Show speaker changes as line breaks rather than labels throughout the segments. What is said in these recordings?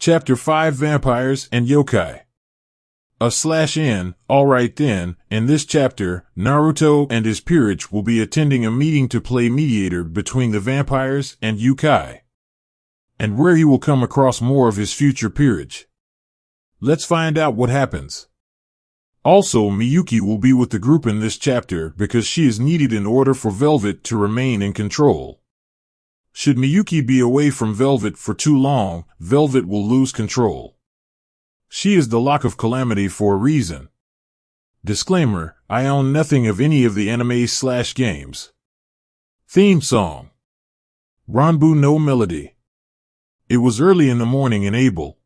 Chapter 5 Vampires and Yokai. /N, alright then, in this chapter, Naruto and his peerage will be attending a meeting to play mediator between the vampires and yokai, and where he will come across more of his future peerage. Let's find out what happens. Also, Miyuki will be with the group in this chapter because she is needed in order for Velvet to remain in control. Should Miyuki be away from Velvet for too long, Velvet will lose control. She is the Lock of Calamity for a reason. Disclaimer, I own nothing of any of the anime/games. Theme song. Ranbu no Melody. It was early in the morning in Abel.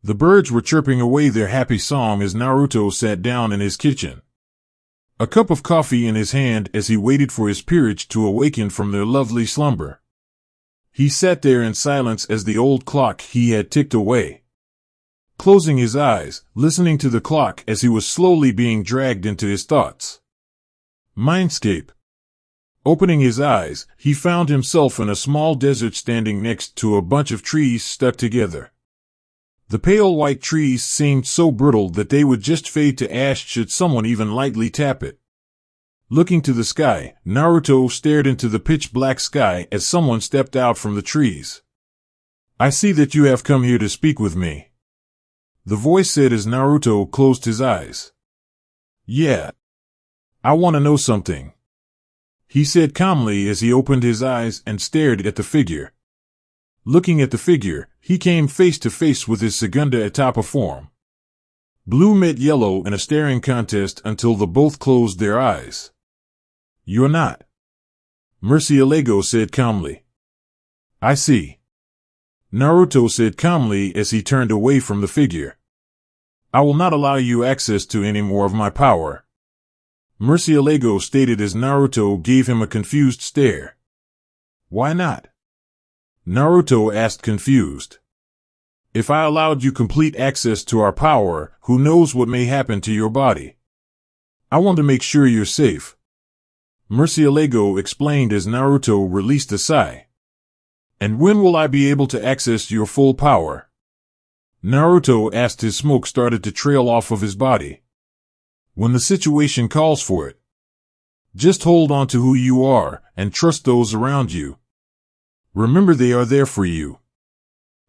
The birds were chirping away their happy song as Naruto sat down in his kitchen, a cup of coffee in his hand as he waited for his peerage to awaken from their lovely slumber. He sat there in silence as the old clock he had ticked away, closing his eyes, listening to the clock as he was slowly being dragged into his thoughts. Mindscape. Opening his eyes, he found himself in a small desert standing next to a bunch of trees stuck together. The pale white trees seemed so brittle that they would just fade to ash should someone even lightly tap it. Looking to the sky, Naruto stared into the pitch-black sky as someone stepped out from the trees. "I see that you have come here to speak with me," the voice said as Naruto closed his eyes. "Yeah. I want to know something," he said calmly as he opened his eyes and stared at the figure. Looking at the figure, he came face to face with his Segunda Etapa form. Blue met yellow in a staring contest until the both closed their eyes. "You're not," Murcielago said calmly. "I see," Naruto said calmly as he turned away from the figure. "I will not allow you access to any more of my power," Murcielago stated as Naruto gave him a confused stare. "Why not?" Naruto asked confused. "If I allowed you complete access to our power, who knows what may happen to your body? I want to make sure you're safe," Murcielago explained as Naruto released a sigh. "And when will I be able to access your full power?" Naruto asked as smoke started to trail off of his body. "When the situation calls for it. Just hold on to who you are, and trust those around you. Remember they are there for you,"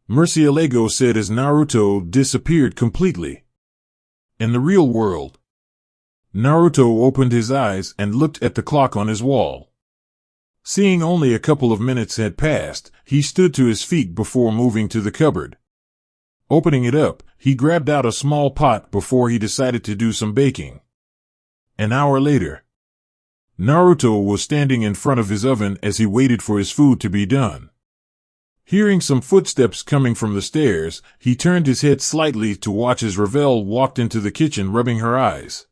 Murcielago said as Naruto disappeared completely. In the real world, Naruto opened his eyes and looked at the clock on his wall. Seeing only a couple of minutes had passed, he stood to his feet before moving to the cupboard. Opening it up, he grabbed out a small pot before he decided to do some baking. An hour later, Naruto was standing in front of his oven as he waited for his food to be done. Hearing some footsteps coming from the stairs, he turned his head slightly to watch as Ravel walked into the kitchen rubbing her eyes.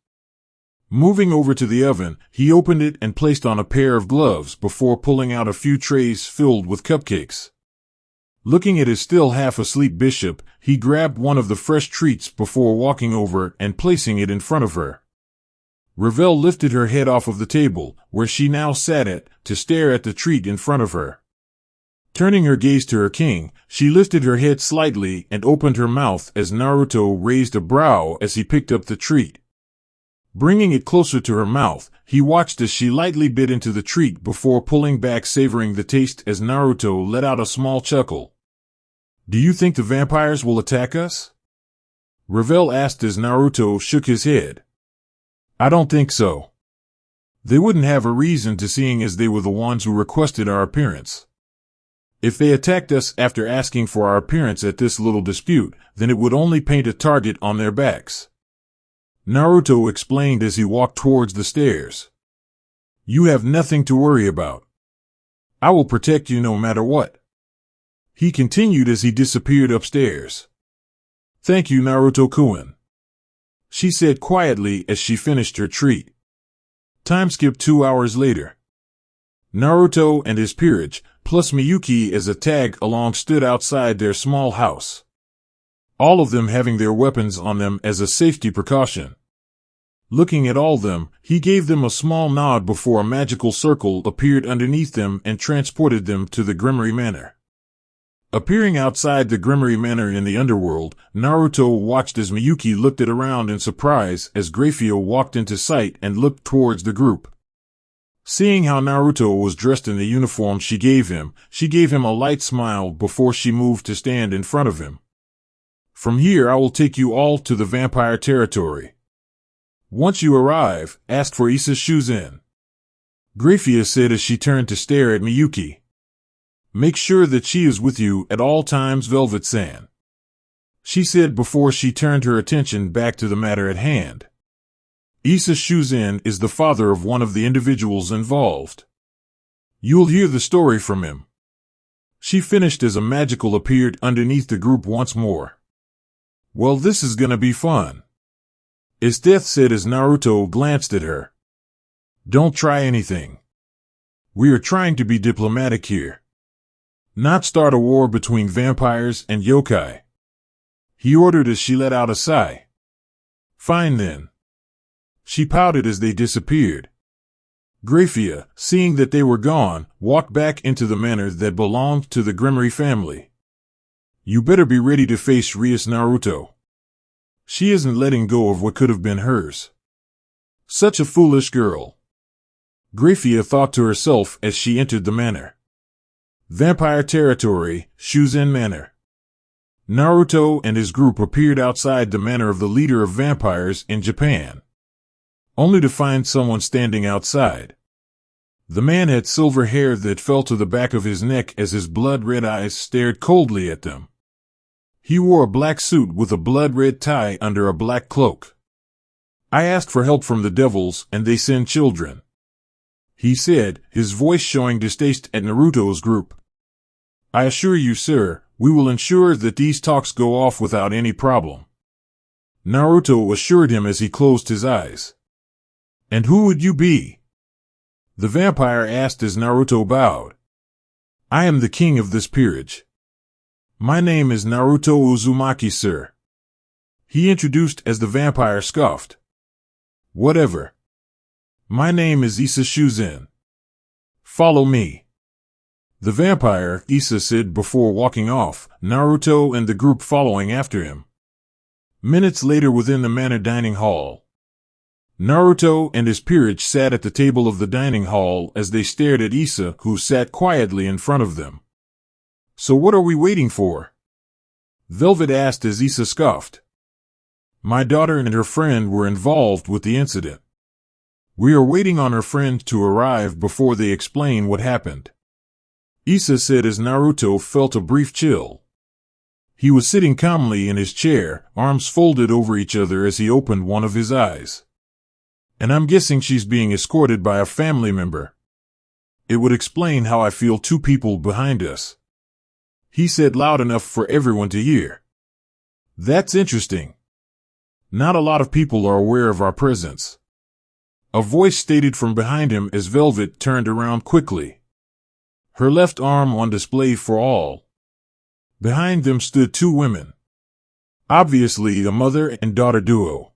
Moving over to the oven, he opened it and placed on a pair of gloves before pulling out a few trays filled with cupcakes. Looking at his still half-asleep bishop, he grabbed one of the fresh treats before walking over and placing it in front of her. Ravel lifted her head off of the table, where she now sat at, to stare at the treat in front of her. Turning her gaze to her king, she lifted her head slightly and opened her mouth as Naruto raised a brow as he picked up the treat. Bringing it closer to her mouth, he watched as she lightly bit into the treat before pulling back, savoring the taste as Naruto let out a small chuckle. "Do you think the vampires will attack us?" Ravel asked as Naruto shook his head. "I don't think so. They wouldn't have a reason to, seeing as they were the ones who requested our appearance. If they attacked us after asking for our appearance at this little dispute, then it would only paint a target on their backs," Naruto explained as he walked towards the stairs. "You have nothing to worry about. I will protect you no matter what," he continued as he disappeared upstairs. "Thank you, Naruto-kun," she said quietly as she finished her treat. Time skip 2 hours later. Naruto and his peerage, plus Miyuki as a tag along, stood outside their small house, all of them having their weapons on them as a safety precaution. Looking at all them, he gave them a small nod before a magical circle appeared underneath them and transported them to the Grimoire Manor. Appearing outside the Grimmery Manor in the underworld, Naruto watched as Miyuki looked around in surprise as Grafia walked into sight and looked towards the group. Seeing how Naruto was dressed in the uniform she gave him a light smile before she moved to stand in front of him. From here I will take you all to the vampire territory. Once you arrive, ask for Issa Shuzen. Grafia said as she turned to stare at Miyuki. Make sure that she is with you at all times, Velvet-san, she said before she turned her attention back to the matter at hand. Issa Shuzen is the father of one of the individuals involved. You'll hear the story from him. She finished as a magical appeared underneath the group once more. Well, this is gonna be fun, Estheth said as Naruto glanced at her. Don't try anything. We are trying to be diplomatic here. Not start a war between vampires and yokai, he ordered as she let out a sigh. Fine then. She pouted as they disappeared. Grafia, seeing that they were gone, walked back into the manor that belonged to the Grimmery family. You better be ready to face Rias Naruto. She isn't letting go of what could have been hers. Such a foolish girl, Grafia thought to herself as she entered the manor. Vampire territory, Shuzen Manor. Naruto and his group appeared outside the manor of the leader of vampires in Japan, only to find someone standing outside. The man had silver hair that fell to the back of his neck as his blood-red eyes stared coldly at them. He wore a black suit with a blood-red tie under a black cloak. I asked for help from the devils and they send children, he said, his voice showing distaste at Naruto's group. I assure you, sir, we will ensure that these talks go off without any problem, Naruto assured him as he closed his eyes. And who would you be? The vampire asked as Naruto bowed. I am the king of this peerage. My name is Naruto Uzumaki, sir, he introduced as the vampire scoffed. Whatever. My name is Issa Shuzen. Follow me. The vampire, Issa said before walking off, Naruto and the group following after him. Minutes later within the manor dining hall, Naruto and his peerage sat at the table of the dining hall as they stared at Issa, who sat quietly in front of them. So what are we waiting for? Velvet asked as Issa scoffed. My daughter and her friend were involved with the incident. We are waiting on her friend to arrive before they explain what happened, Issa said as Naruto felt a brief chill. He was sitting calmly in his chair, arms folded over each other as he opened one of his eyes. And I'm guessing she's being escorted by a family member. It would explain how I feel two people behind us, he said loud enough for everyone to hear. That's interesting. Not a lot of people are aware of our presence, a voice stated from behind him as Velvet turned around quickly, her left arm on display for all. Behind them stood two women, obviously a mother and daughter duo,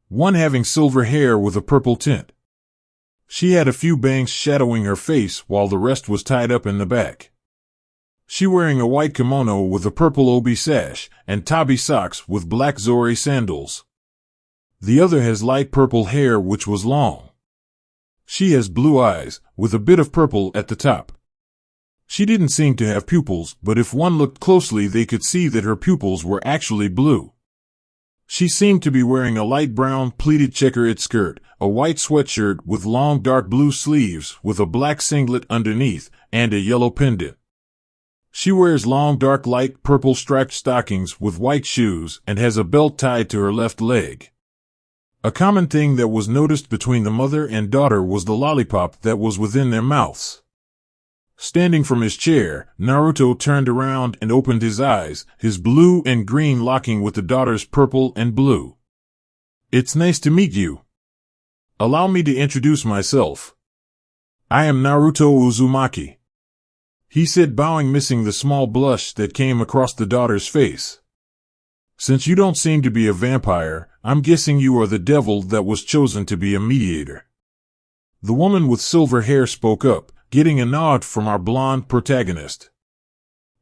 one having silver hair with a purple tint. She had a few bangs shadowing her face while the rest was tied up in the back. She wearing a white kimono with a purple obi sash and tabi socks with black zori sandals. The other has light purple hair which was long. She has blue eyes with a bit of purple at the top. She didn't seem to have pupils, but if one looked closely they could see that her pupils were actually blue. She seemed to be wearing a light brown pleated checkered skirt, a white sweatshirt with long dark blue sleeves with a black singlet underneath, and a yellow pendant. She wears long dark light purple striped stockings with white shoes and has a belt tied to her left leg. A common thing that was noticed between the mother and daughter was the lollipop that was within their mouths. Standing from his chair, Naruto turned around and opened his eyes, his blue and green locking with the daughter's purple and blue. It's nice to meet you. Allow me to introduce myself. I am Naruto Uzumaki, he said, bowing, missing the small blush that came across the daughter's face. Since you don't seem to be a vampire, I'm guessing you are the devil that was chosen to be a mediator. The woman with silver hair spoke up, getting a nod from our blonde protagonist.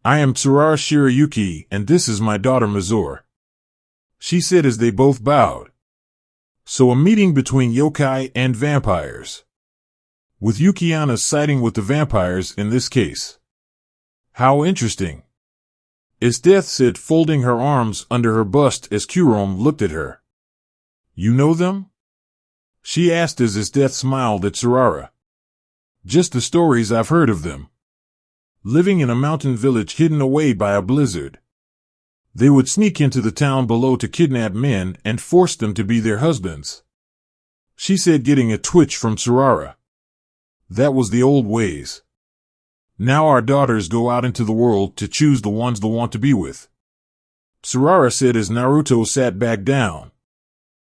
I am Tsurara Shirayuki, and this is my daughter Mizore, she said as they both bowed. So a meeting between yokai and vampires, with Yukiana siding with the vampires in this case. How interesting, Esdeath said, folding her arms under her bust as Kurom looked at her. You know them? She asked as Esdeath smiled at Tsurara. Just the stories I've heard of them. Living in a mountain village hidden away by a blizzard. They would sneak into the town below to kidnap men and force them to be their husbands, she said, getting a twitch from Tsurara. That was the old ways. Now our daughters go out into the world to choose the ones they want to be with, Tsurara said as Naruto sat back down.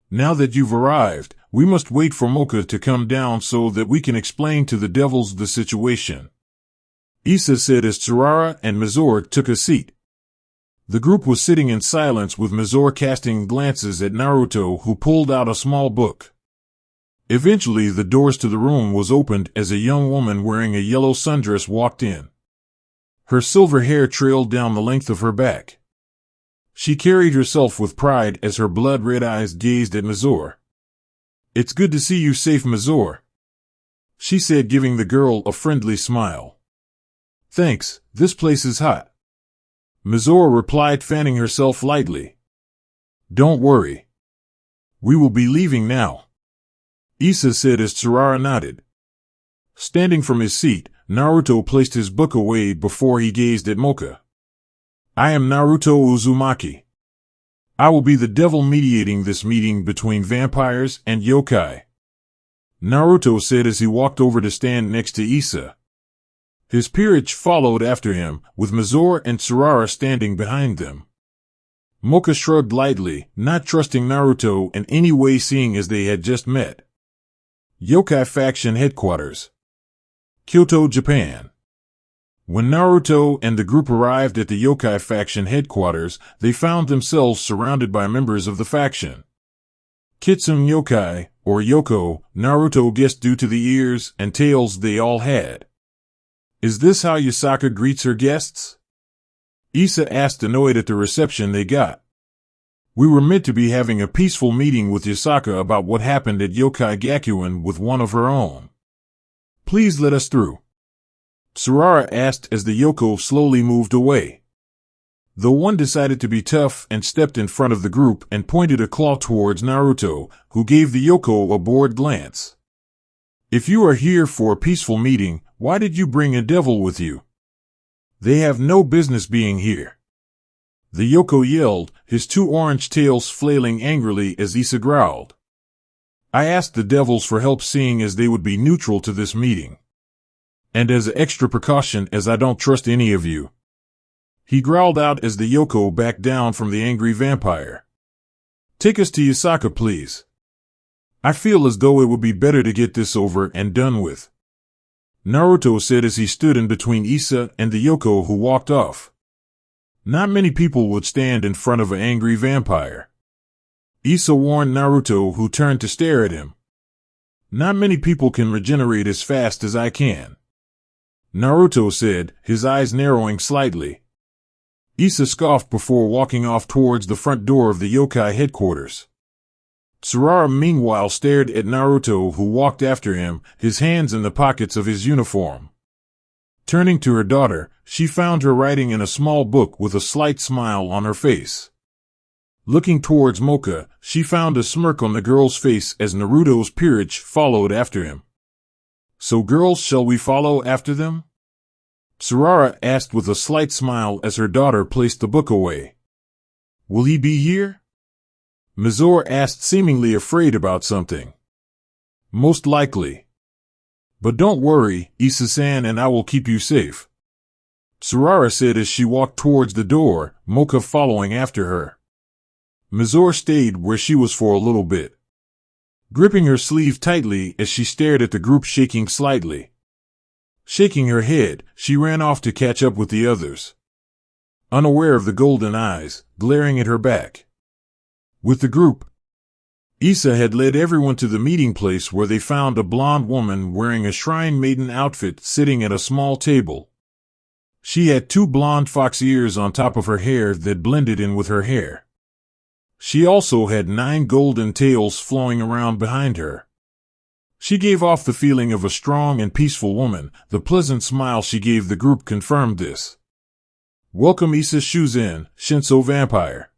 Now that you've arrived, we must wait for Mocha to come down so that we can explain to the devils the situation, Issa said as Tsurara and Mizore took a seat. The group was sitting in silence with Mizore casting glances at Naruto, who pulled out a small book. Eventually the doors to the room was opened as a young woman wearing a yellow sundress walked in. Her silver hair trailed down the length of her back. She carried herself with pride as her blood-red eyes gazed at Mizore. It's good to see you safe, Mizore, she said, giving the girl a friendly smile. Thanks, this place is hot, Mizore replied, fanning herself lightly. Don't worry. We will be leaving now, Issa said as Tsurara nodded. Standing from his seat, Naruto placed his book away before he gazed at Mocha. I am Naruto Uzumaki. I will be the devil mediating this meeting between vampires and yokai, Naruto said as he walked over to stand next to Issa. His peerage followed after him, with Mizore and Tsurara standing behind them. Mocha shrugged lightly, not trusting Naruto in any way, seeing as they had just met. Yokai Faction Headquarters, Kyoto, Japan. When Naruto and the group arrived at the Yokai Faction Headquarters, they found themselves surrounded by members of the faction. Kitsune Yokai, or Yoko, Naruto guessed due to the ears and tails they all had. Is this how Yasaka greets her guests? Issa asked, annoyed at the reception they got. We were meant to be having a peaceful meeting with Yasaka about what happened at Yokai Gakuen with one of her own. Please let us through, Tsurara asked as the Yoko slowly moved away. The one decided to be tough and stepped in front of the group and pointed a claw towards Naruto, who gave the Yoko a bored glance. If you are here for a peaceful meeting, why did you bring a devil with you? They have no business being here, the Yoko yelled, his two orange tails flailing angrily as Issa growled. I asked the devils for help, seeing as they would be neutral to this meeting. And as an extra precaution, as I don't trust any of you, he growled out as the Yoko backed down from the angry vampire. Take us to Yasaka, please. I feel as though it would be better to get this over and done with, Naruto said as he stood in between Issa and the Yoko, who walked off. Not many people would stand in front of an angry vampire, Issa warned Naruto, who turned to stare at him. Not many people can regenerate as fast as I can, Naruto said, his eyes narrowing slightly. Issa scoffed before walking off towards the front door of the yokai headquarters. Tsurara meanwhile stared at Naruto, who walked after him, his hands in the pockets of his uniform. Turning to her daughter, she found her writing in a small book with a slight smile on her face. Looking towards Mocha, she found a smirk on the girl's face as Naruto's peerage followed after him. So girls, shall we follow after them? Tsurara asked with a slight smile as her daughter placed the book away. Will he be here? Mizore asked, seemingly afraid about something. Most likely. But don't worry, Issa-san and I will keep you safe, Tsurara said as she walked towards the door, Mocha following after her. Mizore stayed where she was for a little bit, gripping her sleeve tightly as she stared at the group, shaking slightly. Shaking her head, she ran off to catch up with the others, unaware of the golden eyes glaring at her back. With the group, Issa had led everyone to the meeting place, where they found a blonde woman wearing a shrine maiden outfit sitting at a small table. She had 2 blonde fox ears on top of her hair that blended in with her hair. She also had 9 golden tails flowing around behind her. She gave off the feeling of a strong and peaceful woman. The pleasant smile she gave the group confirmed this. Welcome Issa Shuzen, Shinso Vampire.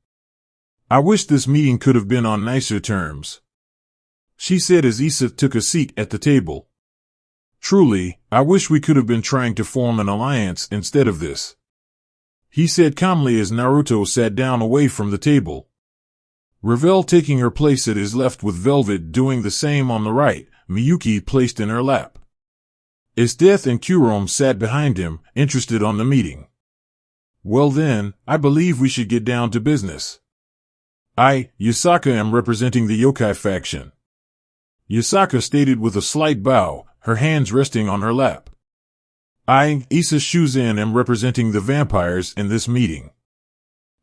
I wish this meeting could have been on nicer terms, she said as Issa took a seat at the table. Truly, I wish we could have been trying to form an alliance instead of this, he said calmly as Naruto sat down away from the table. Ravel taking her place at his left with Velvet doing the same on the right, Miyuki placed in her lap. Esdeath and Kurom sat behind him, interested on the meeting. Well then, I believe we should get down to business. I, Yasaka, am representing the yokai faction, Yasaka stated with a slight bow, her hands resting on her lap. I, Issa Shuzen, am representing the vampires in this meeting,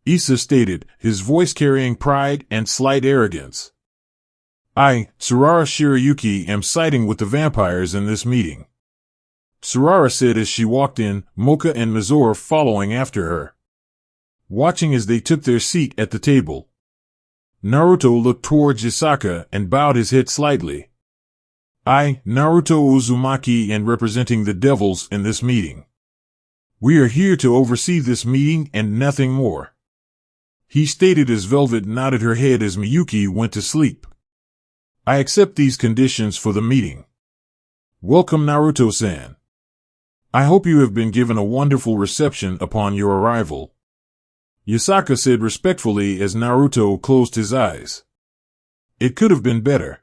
Issa stated, his voice carrying pride and slight arrogance. I, Tsurara Shirayuki, am siding with the vampires in this meeting, Tsurara said as she walked in, Mocha and Mizore following after her. Watching as they took their seat at the table, Naruto looked towards Yasaka and bowed his head slightly. I, Naruto Uzumaki, am representing the devils in this meeting. We are here to oversee this meeting and nothing more, he stated as Velvet nodded her head as Miyuki went to sleep. I accept these conditions for the meeting. Welcome Naruto-san. I hope you have been given a wonderful reception upon your arrival, Yasaka said respectfully as Naruto closed his eyes. It could have been better,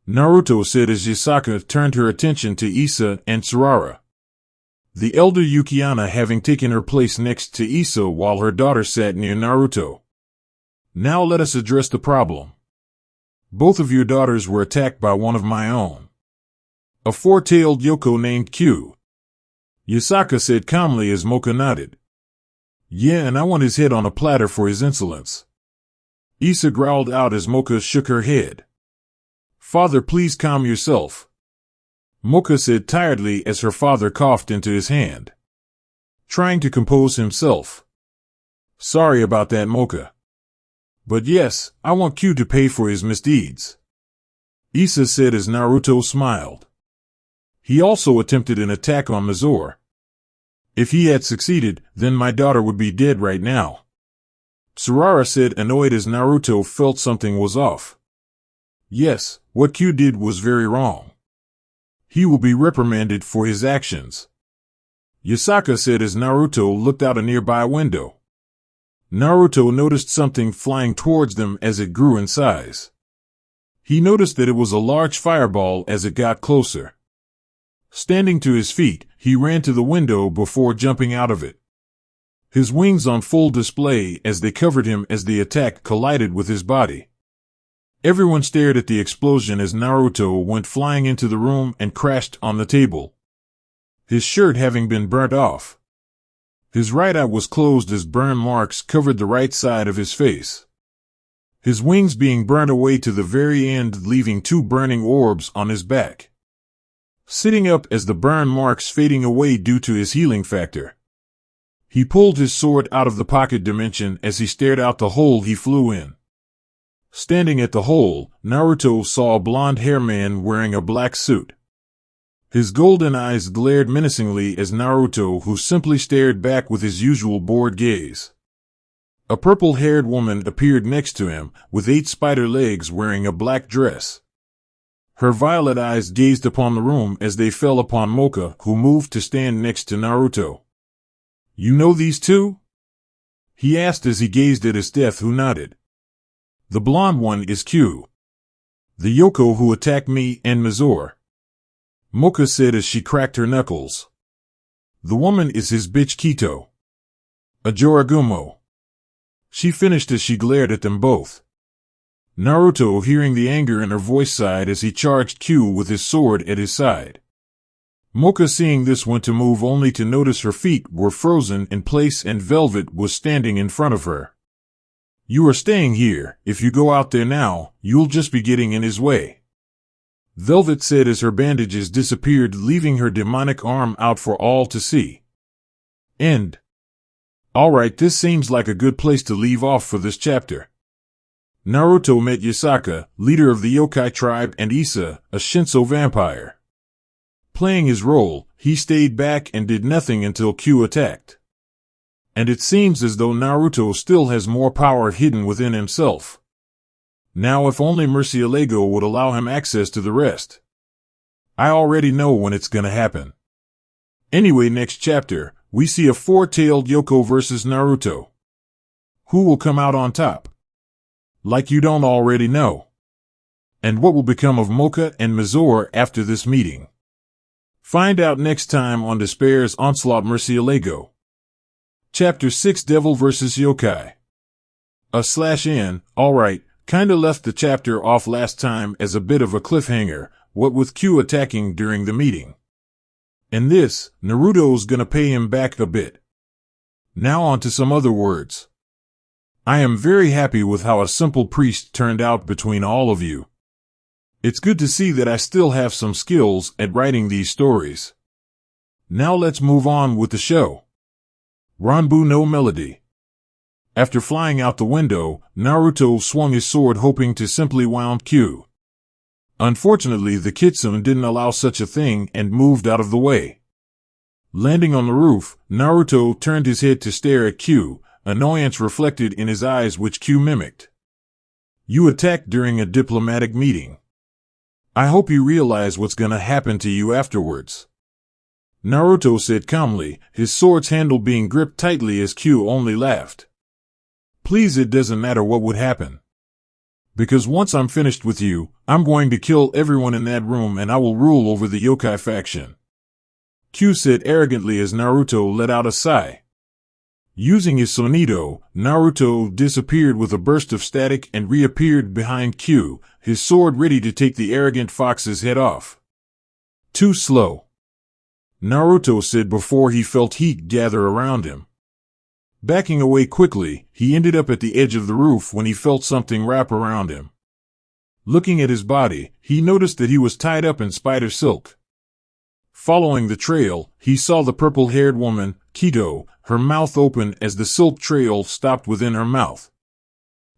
Naruto said as Yasaka turned her attention to Issa and Tsurara, the elder Yukiana having taken her place next to Issa while her daughter sat near Naruto. Now let us address the problem. Both of your daughters were attacked by one of my own, a 4-tailed Yoko named Q, Yasaka said calmly as Mocha nodded. Yeah, and I want his head on a platter for his insolence, Issa growled out as Mocha shook her head. Father, please calm yourself, Mocha said tiredly as her father coughed into his hand, trying to compose himself. Sorry about that, Mocha. But yes, I want Q to pay for his misdeeds, Issa said as Naruto smiled. He also attempted an attack on Mizore. If he had succeeded, then my daughter would be dead right now, Tsurara said, annoyed as Naruto felt something was off. Yes, what Q did was very wrong. He will be reprimanded for his actions, Yasaka said as Naruto looked out a nearby window. Naruto noticed something flying towards them as it grew in size. He noticed that it was a large fireball as it got closer. Standing to his feet, he ran to the window before jumping out of it, his wings on full display as they covered him as the attack collided with his body. Everyone stared at the explosion as Naruto went flying into the room and crashed on the table, his shirt having been burnt off. His right eye was closed as burn marks covered the right side of his face, his wings being burned away to the very end, leaving 2 burning orbs on his back, sitting up as the burn marks fading away due to his healing factor. He pulled his sword out of the pocket dimension as he stared out the hole he flew in. Standing at the hole, Naruto saw a blonde-haired man wearing a black suit. His golden eyes glared menacingly as Naruto, who simply stared back with his usual bored gaze. A purple-haired woman appeared next to him, with 8 spider legs wearing a black dress. Her violet eyes gazed upon the room as they fell upon Mocha, who moved to stand next to Naruto. You know these two? He asked as he gazed at Esdeath, who nodded. The blonde one is Q, the Yoko who attacked me and Mizore, Mocha said as she cracked her knuckles. The woman is his bitch Kito, a Joragumo, she finished as she glared at them both. Naruto, hearing the anger in her voice, sighed as he charged Q with his sword at his side. Mocha, seeing this, went to move only to notice her feet were frozen in place and Velvet was standing in front of her. You are staying here. If you go out there now, you'll just be getting in his way, Velvet said as her bandages disappeared, leaving her demonic arm out for all to see. End. Alright, this seems like a good place to leave off for this chapter. Naruto met Yasaka, leader of the yokai tribe, and Issa, a Shinso vampire. Playing his role, he stayed back and did nothing until Q attacked. And it seems as though Naruto still has more power hidden within himself. Now if only Murcielago would allow him access to the rest. I already know when it's gonna happen. Anyway, next chapter, we see a four-tailed Yoko versus Naruto. Who will come out on top? Like you don't already know. And what will become of Mocha and Mizore after this meeting? Find out next time on Despair's Onslaught Murcielago. Chapter 6, Devil vs. Yokai. /N, alright, kinda left the chapter off last time as a bit of a cliffhanger, what with Q attacking during the meeting. In this, Naruto's gonna pay him back a bit. Now on to some other words. I am very happy with how a simple priest turned out between all of you. It's good to see that I still have some skills at writing these stories. Now let's move on with the show. Ranbu no Melody. After flying out the window, Naruto swung his sword hoping to simply wound Q. Unfortunately, the Kitsune didn't allow such a thing and moved out of the way. Landing on the roof, Naruto turned his head to stare at Q, annoyance reflected in his eyes which Q mimicked. You attacked during a diplomatic meeting. I hope you realize what's gonna happen to you afterwards. Naruto said calmly, his sword's handle being gripped tightly as Q only laughed. Please, it doesn't matter what would happen. Because once I'm finished with you, I'm going to kill everyone in that room and I will rule over the yokai faction. Q said arrogantly as Naruto let out a sigh. Using his sonido, Naruto disappeared with a burst of static and reappeared behind Q, his sword ready to take the arrogant fox's head off. Too slow, Naruto said before he felt heat gather around him. Backing away quickly, he ended up at the edge of the roof when he felt something wrap around him. Looking at his body, he noticed that he was tied up in spider silk. Following the trail, he saw the purple-haired woman, Kito, her mouth open as the silk trail stopped within her mouth.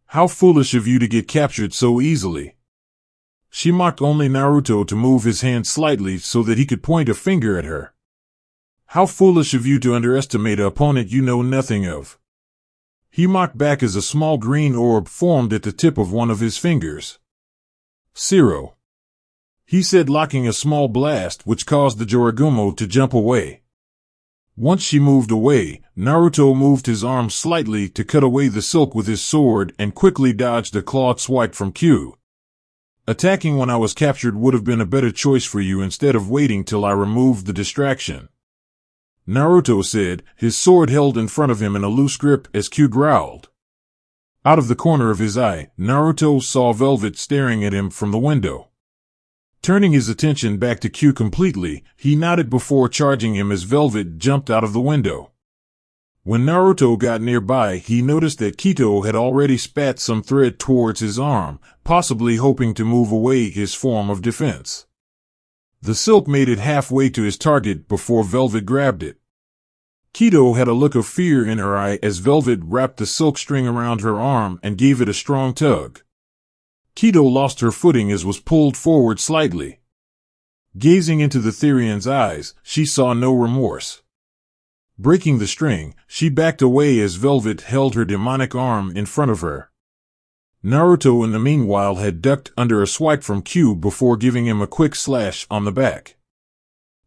How foolish of you to get captured so easily. She mocked only Naruto to move his hand slightly so that he could point a finger at her. How foolish of you to underestimate an opponent you know nothing of. He mocked back as a small green orb formed at the tip of one of his fingers. Zero, he said, locking a small blast which caused the Joragumo to jump away. Once she moved away, Naruto moved his arm slightly to cut away the silk with his sword and quickly dodged a clawed swipe from Q. Attacking when I was captured would have been a better choice for you instead of waiting till I removed the distraction, Naruto said, his sword held in front of him in a loose grip as Q growled. Out of the corner of his eye, Naruto saw Velvet staring at him from the window. Turning his attention back to Q completely, he nodded before charging him as Velvet jumped out of the window. When Naruto got nearby, he noticed that Kito had already spat some thread towards his arm, possibly hoping to move away his form of defense. The silk made it halfway to his target before Velvet grabbed it. Kito had a look of fear in her eye as Velvet wrapped the silk string around her arm and gave it a strong tug. Kito lost her footing as was pulled forward slightly. Gazing into the Therian's eyes, she saw no remorse. Breaking the string, she backed away as Velvet held her demonic arm in front of her. Naruto in the meanwhile had ducked under a swipe from Q before giving him a quick slash on the back.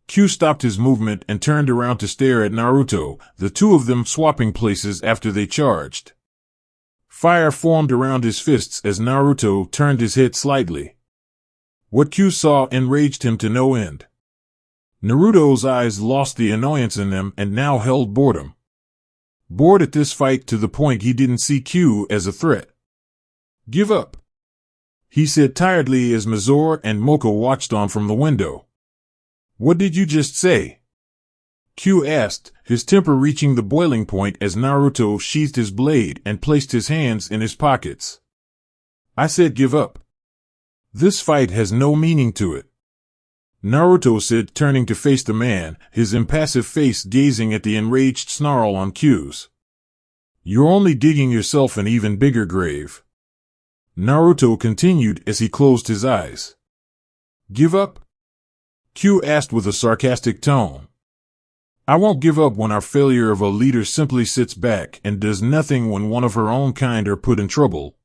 Q stopped his movement and turned around to stare at Naruto, the two of them swapping places after they charged. Fire formed around his fists as Naruto turned his head slightly. What Q saw enraged him to no end. Naruto's eyes lost the annoyance in them and now held boredom. Bored at this fight to the point he didn't see Q as a threat. Give up, he said tiredly as Mizore and Mocha watched on from the window. What did you just say? Q asked, his temper reaching the boiling point as Naruto sheathed his blade and placed his hands in his pockets. I said give up. This fight has no meaning to it. Naruto said, turning to face the man, his impassive face gazing at the enraged snarl on Q's. You're only digging yourself an even bigger grave. Naruto continued as he closed his eyes. Give up? Q asked with a sarcastic tone. I won't give up when our failure of a leader simply sits back and does nothing when one of her own kind are put in trouble.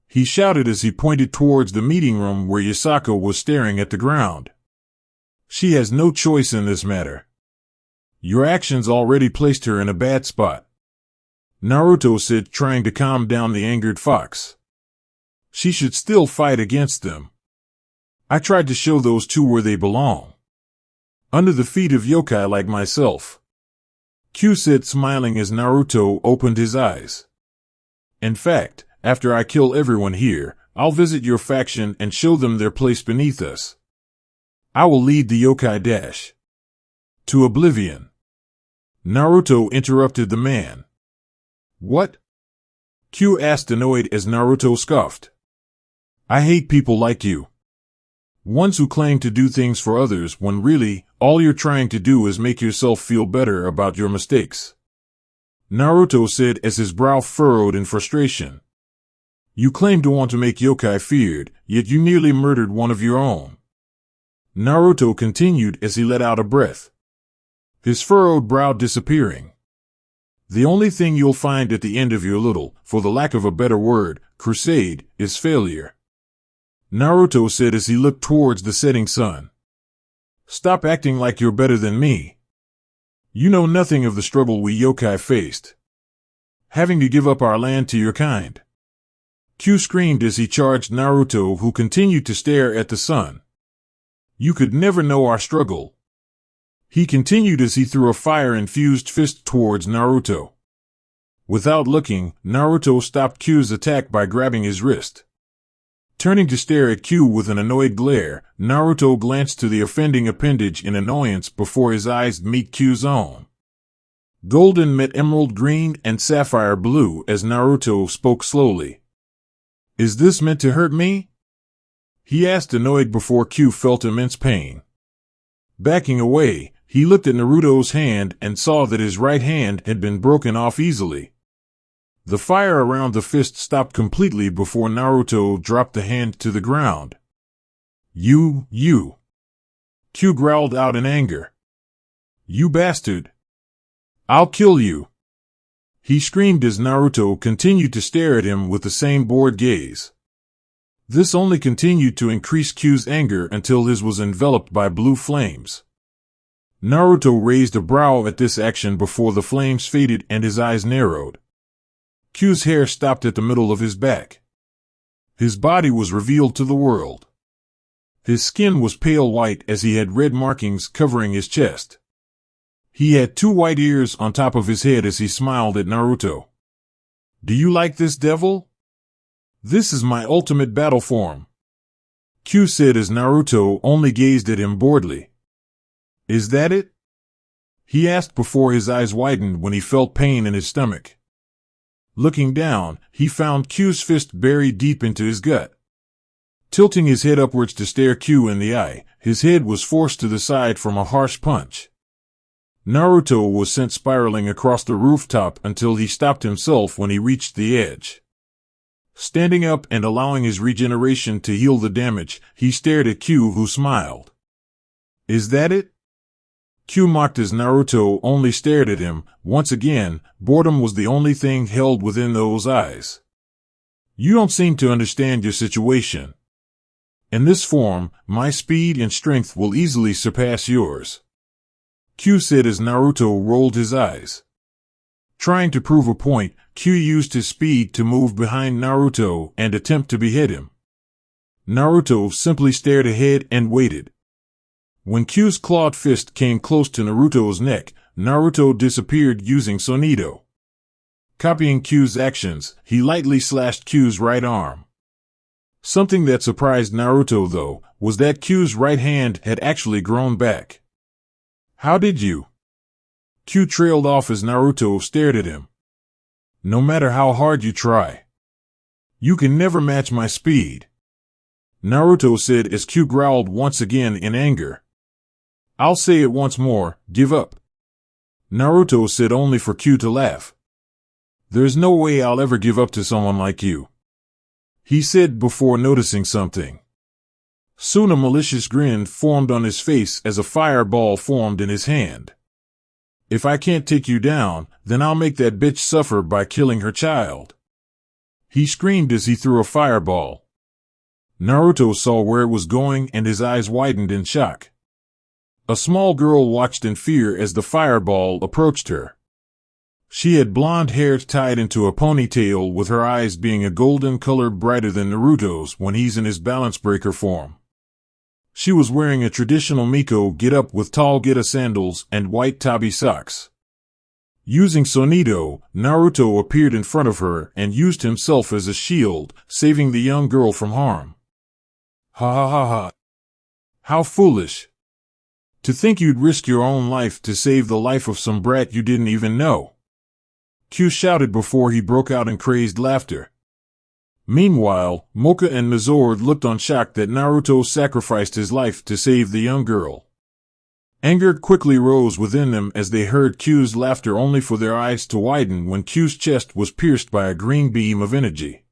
He shouted as he pointed towards the meeting room where Yasako was staring at the ground. She has no choice in this matter. Your actions already placed her in a bad spot, Naruto said, trying to calm down the angered fox. She should still fight against them. I tried to show those two where they belong. Under the feet of yokai like myself. Q said, smiling as Naruto opened his eyes. In fact, after I kill everyone here, I'll visit your faction and show them their place beneath us. I will lead the yokai dash to oblivion. Naruto interrupted the man. What? Q asked, annoyed as Naruto scoffed. I hate people like you. Ones who claim to do things for others when really, all you're trying to do is make yourself feel better about your mistakes. Naruto said as his brow furrowed in frustration. You claim to want to make yokai feared, yet you nearly murdered one of your own. Naruto continued as he let out a breath, his furrowed brow disappearing. The only thing you'll find at the end of your little, for the lack of a better word, crusade, is failure. Naruto said as he looked towards the setting sun. Stop acting like you're better than me. You know nothing of the struggle we yokai faced. Having to give up our land to your kind. Q screamed as he charged Naruto, who continued to stare at the sun. You could never know our struggle. He continued as he threw a fire-infused fist towards Naruto. Without looking, Naruto stopped Q's attack by grabbing his wrist. Turning to stare at Q with an annoyed glare, Naruto glanced to the offending appendage in annoyance before his eyes met Q's own. Golden met emerald green and sapphire blue as Naruto spoke slowly. Is this meant to hurt me? He asked, annoyed before Q felt immense pain. Backing away, he looked at Naruto's hand and saw that his right hand had been broken off easily. The fire around the fist stopped completely before Naruto dropped the hand to the ground. You. Q growled out in anger. You bastard. I'll kill you. He screamed as Naruto continued to stare at him with the same bored gaze. This only continued to increase Q's anger until his was enveloped by blue flames. Naruto raised a brow at this action before the flames faded and his eyes narrowed. Q's hair stopped at the middle of his back. His body was revealed to the world. His skin was pale white as he had red markings covering his chest. He had 2 white ears on top of his head as he smiled at Naruto. Do you like this, devil? This is my ultimate battle form. Q said as Naruto only gazed at him boredly. Is that it? He asked before his eyes widened when he felt pain in his stomach. Looking down, he found Q's fist buried deep into his gut. Tilting his head upwards to stare Q in the eye, his head was forced to the side from a harsh punch. Naruto was sent spiraling across the rooftop until he stopped himself when he reached the edge. Standing up and allowing his regeneration to heal the damage, he stared at Q, who smiled. Is that it? Q mocked as Naruto only stared at him. Once again, boredom was the only thing held within those eyes. You don't seem to understand your situation. In this form, my speed and strength will easily surpass yours. Q said as Naruto rolled his eyes. Trying to prove a point, Q used his speed to move behind Naruto and attempt to behead him. Naruto simply stared ahead and waited. When Q's clawed fist came close to Naruto's neck, Naruto disappeared using Sonido. Copying Q's actions, he lightly slashed Q's right arm. Something that surprised Naruto, though, was that Q's right hand had actually grown back. How did you? Q trailed off as Naruto stared at him. No matter how hard you try, you can never match my speed. Naruto said as Q growled once again in anger. I'll say it once more, give up. Naruto said only for Q to laugh. There's no way I'll ever give up to someone like you, he said before noticing something. Soon a malicious grin formed on his face as a fireball formed in his hand. If I can't take you down, then I'll make that bitch suffer by killing her child, he screamed as he threw a fireball. Naruto saw where it was going and his eyes widened in shock. A small girl watched in fear as the fireball approached her. She had blonde hair tied into a ponytail, with her eyes being a golden color brighter than Naruto's when he's in his balance breaker form. She was wearing a traditional Miko get-up with tall Geta sandals and white tabi socks. Using Sonido, Naruto appeared in front of her and used himself as a shield, saving the young girl from harm. Ha ha ha ha. How foolish. To think you'd risk your own life to save the life of some brat you didn't even know, Q shouted before he broke out in crazed laughter. Meanwhile, Mocha and Mizord looked on shocked that Naruto sacrificed his life to save the young girl. Anger quickly rose within them as they heard Q's laughter, only for their eyes to widen when Q's chest was pierced by a green beam of energy.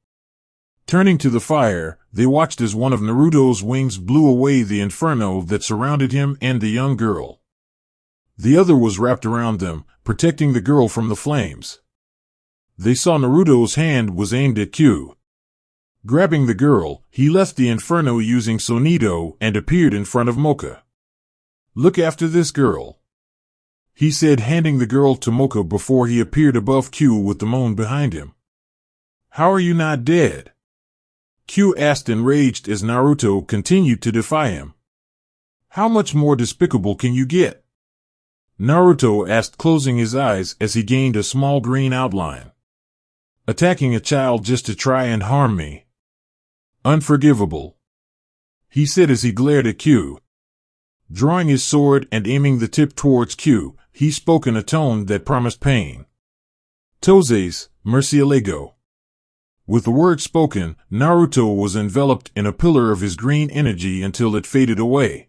Turning to the fire, they watched as one of Naruto's wings blew away the inferno that surrounded him and the young girl. The other was wrapped around them, protecting the girl from the flames. They saw Naruto's hand was aimed at Q. Grabbing the girl, he left the inferno using Sonido and appeared in front of Mocha. Look after this girl, he said, handing the girl to Mocha before he appeared above Q with the moon behind him. How are you not dead? Q asked, enraged as Naruto continued to defy him. How much more despicable can you get? Naruto asked, closing his eyes as he gained a small green outline. Attacking a child just to try and harm me. Unforgivable, he said as he glared at Q. Drawing his sword and aiming the tip towards Q, he spoke in a tone that promised pain. Onslaught Murcielago. With the word spoken, Naruto was enveloped in a pillar of his green energy until it faded away.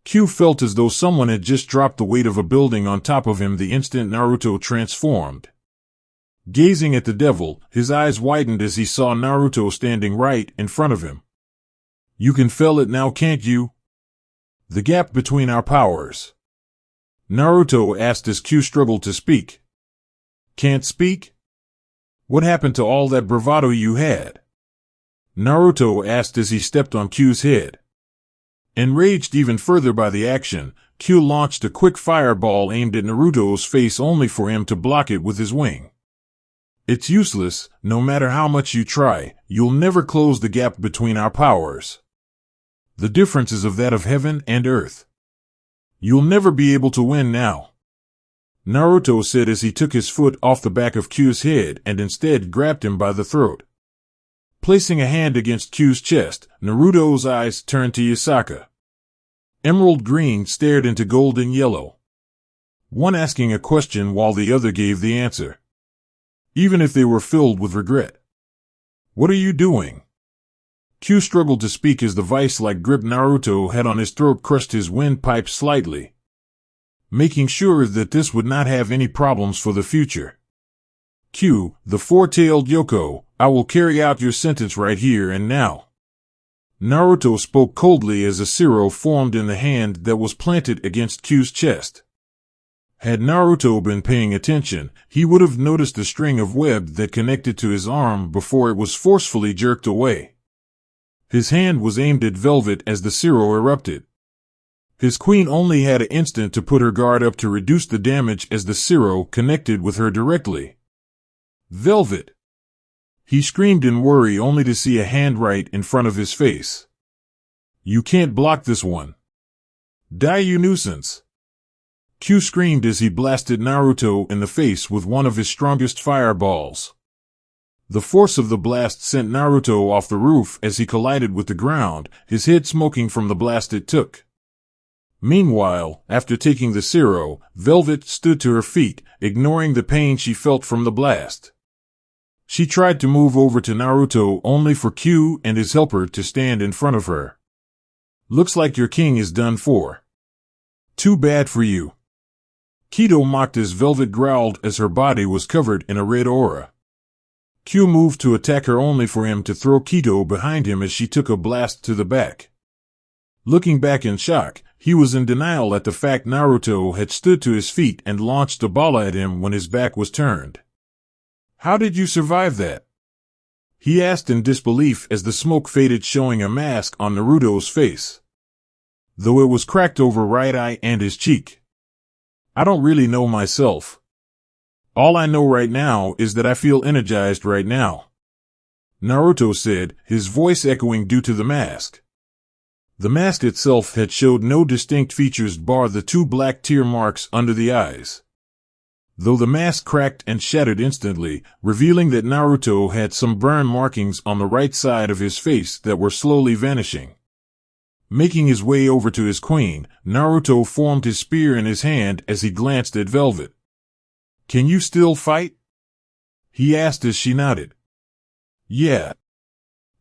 Q felt as though someone had just dropped the weight of a building on top of him the instant Naruto transformed. Gazing at the devil, his eyes widened as he saw Naruto standing right in front of him. You can feel it now, can't you? The gap between our powers, Naruto asked as Q struggled to speak. Can't speak? What happened to all that bravado you had? Naruto asked as he stepped on Q's head. Enraged even further by the action, Q launched a quick fireball aimed at Naruto's face, only for him to block it with his wing. It's useless. No matter how much you try, you'll never close the gap between our powers. The difference is of that of heaven and earth. You'll never be able to win now, Naruto said as he took his foot off the back of Q's head and instead grabbed him by the throat. Placing a hand against Q's chest, Naruto's eyes turned to Yasaka. Emerald green stared into golden yellow, one asking a question while the other gave the answer, even if they were filled with regret. What are you doing? Q struggled to speak as the vice-like grip Naruto had on his throat crushed his windpipe slightly, making sure that this would not have any problems for the future. Q, the four-tailed Yoko, I will carry out your sentence right here and now. Naruto spoke coldly as a zero formed in the hand that was planted against Q's chest. Had Naruto been paying attention, he would have noticed the string of web that connected to his arm before it was forcefully jerked away. His hand was aimed at Velvet as the zero erupted. His queen only had an instant to put her guard up to reduce the damage as the zero connected with her directly. Velvet! He screamed in worry only to see a hand right in front of his face. You can't block this one. Die, you nuisance! Q screamed as he blasted Naruto in the face with one of his strongest fireballs. The force of the blast sent Naruto off the roof as he collided with the ground, his head smoking from the blast it took. Meanwhile, after taking the zero, Velvet stood to her feet, ignoring the pain she felt from the blast. She tried to move over to Naruto only for Q and his helper to stand in front of her. Looks like your king is done for. Too bad for you. Kido mocked as Velvet growled as her body was covered in a red aura. Q moved to attack her only for him to throw Kido behind him as she took a blast to the back. Looking back in shock, he was in denial at the fact Naruto had stood to his feet and launched a bala at him when his back was turned. How did you survive that? He asked in disbelief as the smoke faded, showing a mask on Naruto's face, though it was cracked over right eye and his cheek. I don't really know myself. All I know right now is that I feel energized right now, Naruto said, his voice echoing due to the mask. The mask itself had showed no distinct features bar the 2 black tear marks under the eyes, though the mask cracked and shattered instantly, revealing that Naruto had some burn markings on the right side of his face that were slowly vanishing. Making his way over to his queen, Naruto formed his spear in his hand as he glanced at Velvet. Can you still fight? He asked as she nodded. Yeah.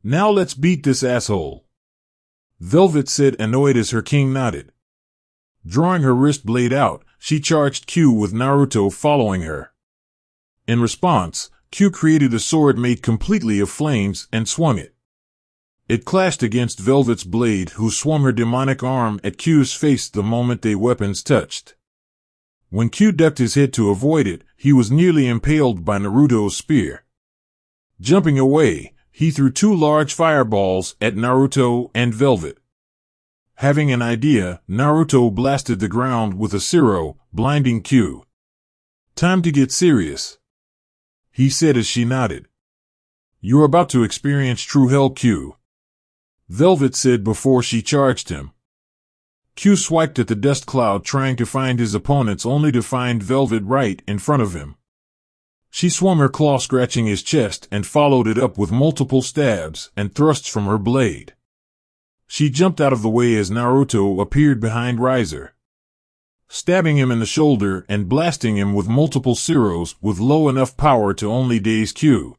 Now let's beat this asshole, Velvet said, annoyed as her king nodded. Drawing her wrist blade out, she charged Q with Naruto following her. In response, Q created a sword made completely of flames and swung it. It clashed against Velvet's blade, who swung her demonic arm at Q's face the moment their weapons touched. When Q ducked his head to avoid it, he was nearly impaled by Naruto's spear. Jumping away, he threw 2 large fireballs at Naruto and Velvet. Having an idea, Naruto blasted the ground with a Zero, blinding Q. Time to get serious, he said as she nodded. You're about to experience true hell, Q, Velvet said before she charged him. Q swiped at the dust cloud, trying to find his opponents, only to find Velvet right in front of him. She swung her claw, scratching his chest, and followed it up with multiple stabs and thrusts from her blade. She jumped out of the way as Naruto appeared behind Riser, stabbing him in the shoulder and blasting him with multiple Zeros with low enough power to only daze Q.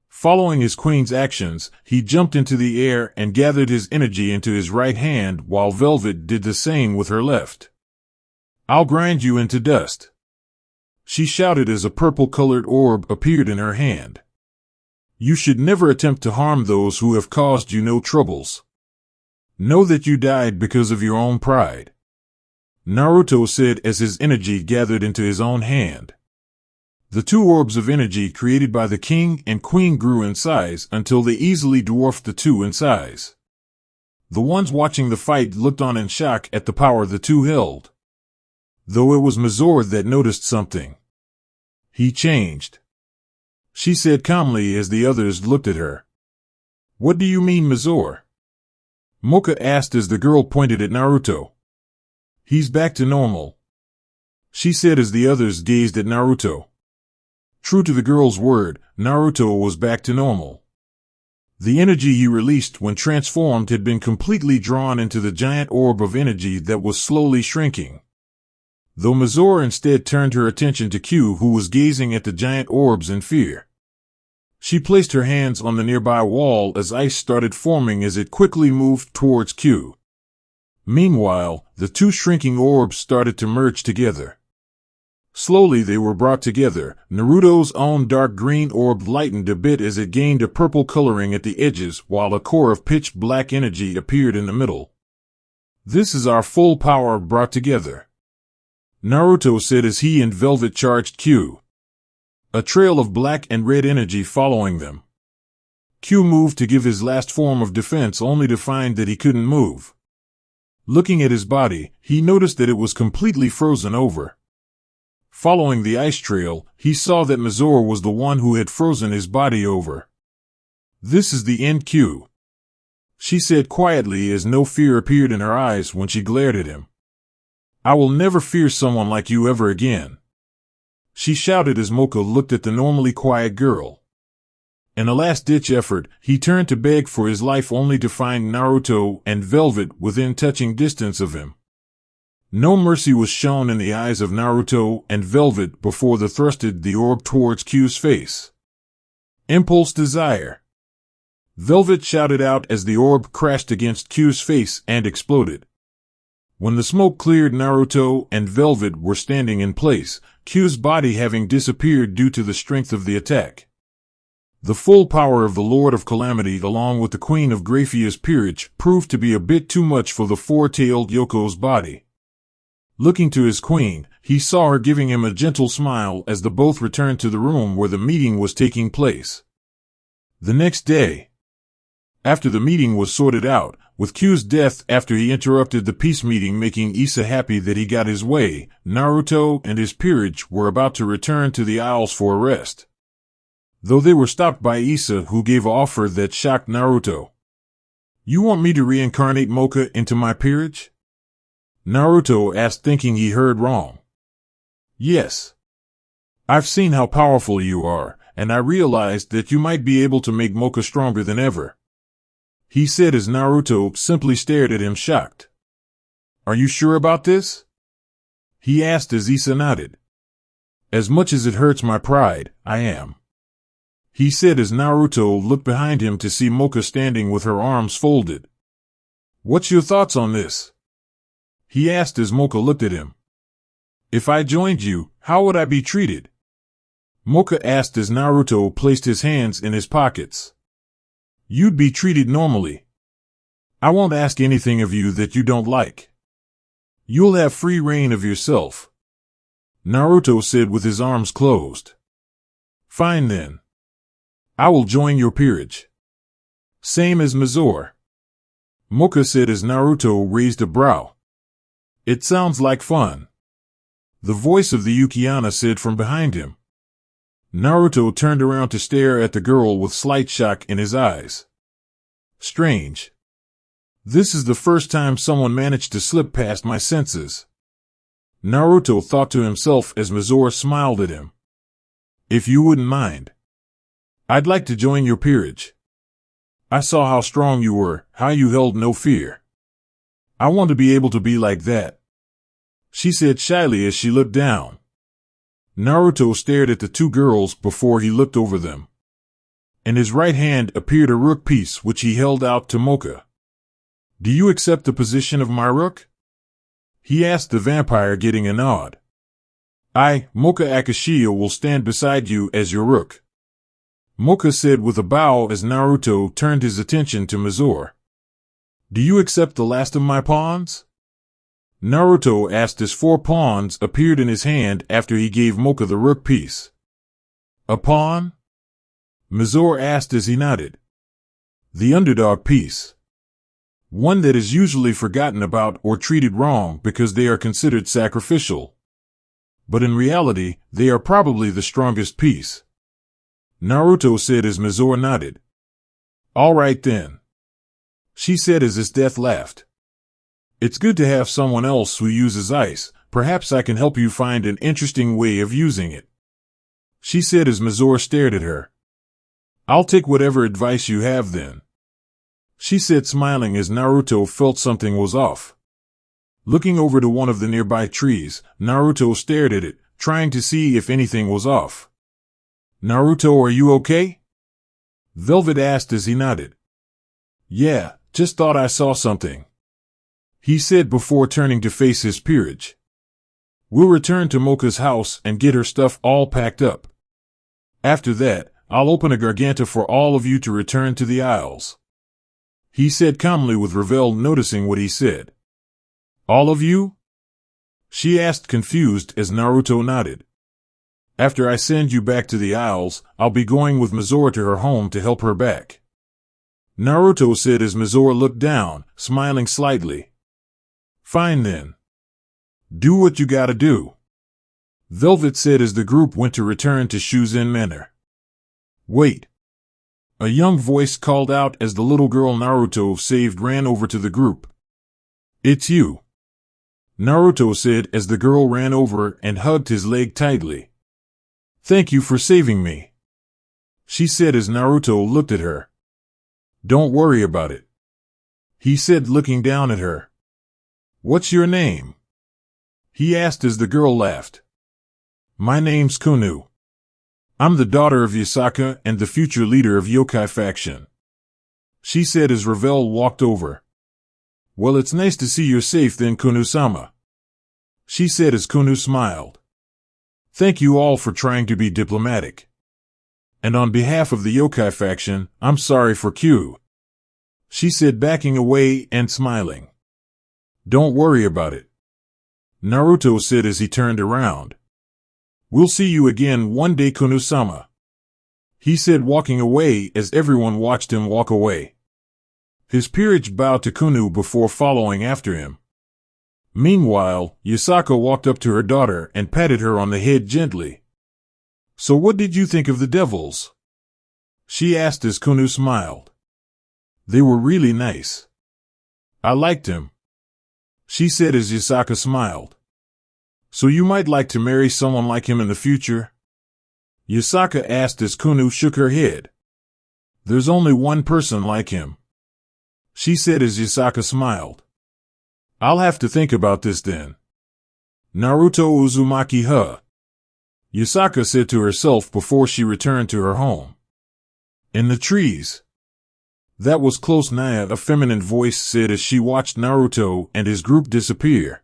Following his queen's actions, he jumped into the air and gathered his energy into his right hand while Velvet did the same with her left. I'll grind you into dust, she shouted as a purple-colored orb appeared in her hand. You should never attempt to harm those who have caused you no troubles. Know that you died because of your own pride, Naruto said as his energy gathered into his own hand. The 2 orbs of energy created by the king and queen grew in size until they easily dwarfed the 2 in size. The ones watching the fight looked on in shock at the power the 2 held, though it was Mizore that noticed something. He changed, she said calmly as the others looked at her. What do you mean, Mizore? Mocha asked as the girl pointed at Naruto. He's back to normal, she said as the others gazed at Naruto. True to the girl's word, Naruto was back to normal. The energy he released when transformed had been completely drawn into the giant orb of energy that was slowly shrinking, though Mizore instead turned her attention to Q, who was gazing at the giant orbs in fear. She placed her hands on the nearby wall as ice started forming as it quickly moved towards Q. Meanwhile, the 2 shrinking orbs started to merge together. Slowly they were brought together. Naruto's own dark green orb lightened a bit as it gained a purple coloring at the edges, while a core of pitch black energy appeared in the middle. This is our full power brought together, Naruto said as he and Velvet charged Q, a trail of black and red energy following them. Q moved to give his last form of defense only to find that he couldn't move. Looking at his body, he noticed that it was completely frozen over. Following the ice trail, he saw that Mizore was the one who had frozen his body over. This is the end, Q, she said quietly as no fear appeared in her eyes when she glared at him. I will never fear someone like you ever again, she shouted as Mocha looked at the normally quiet girl. In a last-ditch effort, he turned to beg for his life only to find Naruto and Velvet within touching distance of him. No mercy was shown in the eyes of Naruto and Velvet before they thrusted the orb towards Q's face. Impulse desire. Velvet shouted out as the orb crashed against Q's face and exploded. When the smoke cleared, Naruto and Velvet were standing in place, Q's body having disappeared due to the strength of the attack. The full power of the Lord of Calamity along with the Queen of Graphia's peerage proved to be a bit too much for the four-tailed Yoko's body. Looking to his queen, he saw her giving him a gentle smile as the both returned to the room where the meeting was taking place. The next day, after the meeting was sorted out, with Q's death after he interrupted the peace meeting making Issa happy that he got his way, Naruto and his peerage were about to return to the Isles for a rest. Though they were stopped by Issa, who gave an offer that shocked Naruto. "You want me to reincarnate Mocha into my peerage?" Naruto asked, thinking he heard wrong. "Yes. I've seen how powerful you are, and I realized that you might be able to make Mocha stronger than ever," he said as Naruto simply stared at him shocked. "Are you sure about this?" he asked as Issa nodded. "As much as it hurts my pride, I am," he said as Naruto looked behind him to see Mocha standing with her arms folded. "What's your thoughts on this?" he asked as Mocha looked at him. "If I joined you, how would I be treated?" Mocha asked as Naruto placed his hands in his pockets. "You'd be treated normally. I won't ask anything of you that you don't like. You'll have free reign of yourself," Naruto said with his arms closed. "Fine then. I will join your peerage." "Same as Mizore," Mocha said as Naruto raised a brow. "It sounds like fun," the voice of the Uchiana said from behind him. Naruto turned around to stare at the girl with slight shock in his eyes. Strange. This is the first time someone managed to slip past my senses, Naruto thought to himself as Mizore smiled at him. "If you wouldn't mind, I'd like to join your peerage. I saw how strong you were, how you held no fear. I want to be able to be like that," she said shyly as she looked down. Naruto stared at the two girls before he looked over them. In his right hand appeared a rook piece which he held out to Mocha. "Do you accept the position of my rook?" he asked the vampire, getting a nod. "I, Mocha Akashiya, will stand beside you as your rook," Mocha said with a bow as Naruto turned his attention to Mizore. "Do you accept the last of my pawns?" Naruto asked as 4 pawns appeared in his hand after he gave Mocha the rook piece. "A pawn?" Mizore asked as he nodded. "The underdog piece. One that is usually forgotten about or treated wrong because they are considered sacrificial. But in reality, they are probably the strongest piece," Naruto said as Mizore nodded. "All right then," she said as his death laughed. "It's good to have someone else who uses ice. Perhaps I can help you find an interesting way of using it," she said as Mizore stared at her. "I'll take whatever advice you have then," she said smiling as Naruto felt something was off. Looking over to one of the nearby trees, Naruto stared at it, trying to see if anything was off. "Naruto, are you okay?" Velvet asked as he nodded. "Yeah, just thought I saw something," he said before turning to face his peerage. "We'll return to Mocha's house and get her stuff all packed up. After that, I'll open a Garganta for all of you to return to the Isles," he said calmly with Ravel noticing what he said. "All of you?" she asked confused as Naruto nodded. "After I send you back to the Isles, I'll be going with Mizore to her home to help her back," Naruto said as Mizore looked down, smiling slightly. "Fine then. Do what you gotta do," Velvet said as the group went to return to Shuzen Manor. "Wait," a young voice called out as the little girl Naruto saved ran over to the group. "It's you," Naruto said as the girl ran over and hugged his leg tightly. "Thank you for saving me," she said as Naruto looked at her. "Don't worry about it," he said looking down at her. "What's your name?" he asked as the girl laughed. "My name's Kunu. I'm the daughter of Yasaka and the future leader of Yokai faction, she said as Ravel walked over. Well, it's nice to see you're safe then, Kunu-sama, she said as Kunu smiled. Thank you all for trying to be diplomatic. And on behalf of the Yokai faction, I'm sorry for Q, she said, backing away and smiling. Don't worry about it, Naruto said as he turned around. We'll see you again one day, Kunu-sama, he said, walking away as everyone watched him walk away. His peerage bowed to Kunu before following after him. Meanwhile, Yasaka walked up to her daughter and patted her on the head gently. So what did you think of the devils? She asked as Kunu smiled. They were really nice. I liked him, she said as Yasaka smiled. So you might like to marry someone like him in the future? Yasaka asked as Kunu shook her head. There's only one person like him, she said as Yasaka smiled. I'll have to think about this then. Naruto Uzumaki Yasaka said to herself before she returned to her home. In the trees. That was close, Naya, a feminine voice said as she watched Naruto and his group disappear.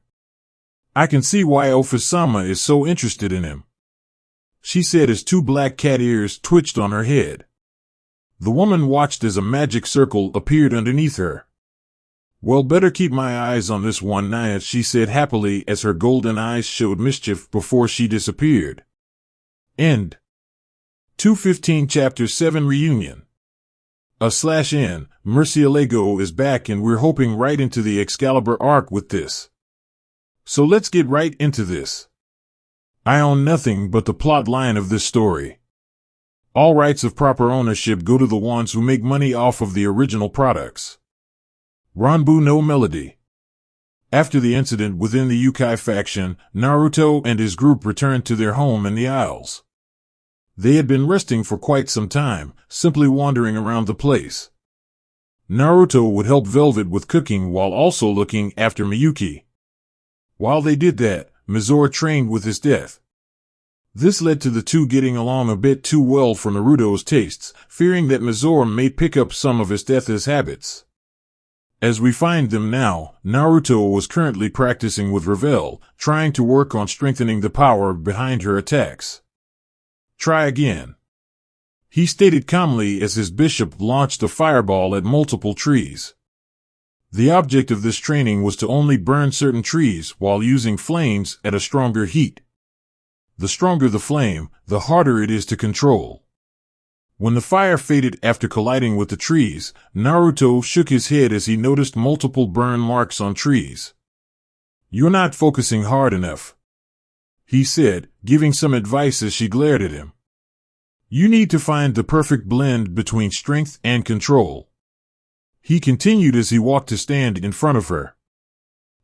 I can see why Ofisama is so interested in him, she said as two black cat ears twitched on her head. The woman watched as a magic circle appeared underneath her. Well, better keep my eyes on this one, Naya, she said happily as her golden eyes showed mischief before she disappeared. End. 215 Chapter 7 Reunion. /N, Murcielago is back and we're hoping right into the Excalibur arc with this. So let's get right into this. I own nothing but the plot line of this story. All rights of proper ownership go to the ones who make money off of the original products. Ranbu no Melody. After the incident within the Yukai faction, Naruto and his group returned to their home in the Isles. They had been resting for quite some time, simply wandering around the place. Naruto would help Velvet with cooking while also looking after Miyuki. While they did that, Mizore trained with his death. This led to the two getting along a bit too well for Naruto's tastes, fearing that Mizore may pick up some of his death's habits. As we find them now, Naruto was currently practicing with Ravel, trying to work on strengthening the power behind her attacks. Try again, he stated calmly as his bishop launched a fireball at multiple trees. The object of this training was to only burn certain trees while using flames at a stronger heat. The stronger the flame, the harder it is to control. When the fire faded after colliding with the trees, Naruto shook his head as he noticed multiple burn marks on trees. You're not focusing hard enough, he said, giving some advice as she glared at him. You need to find the perfect blend between strength and control, he continued as he walked to stand in front of her.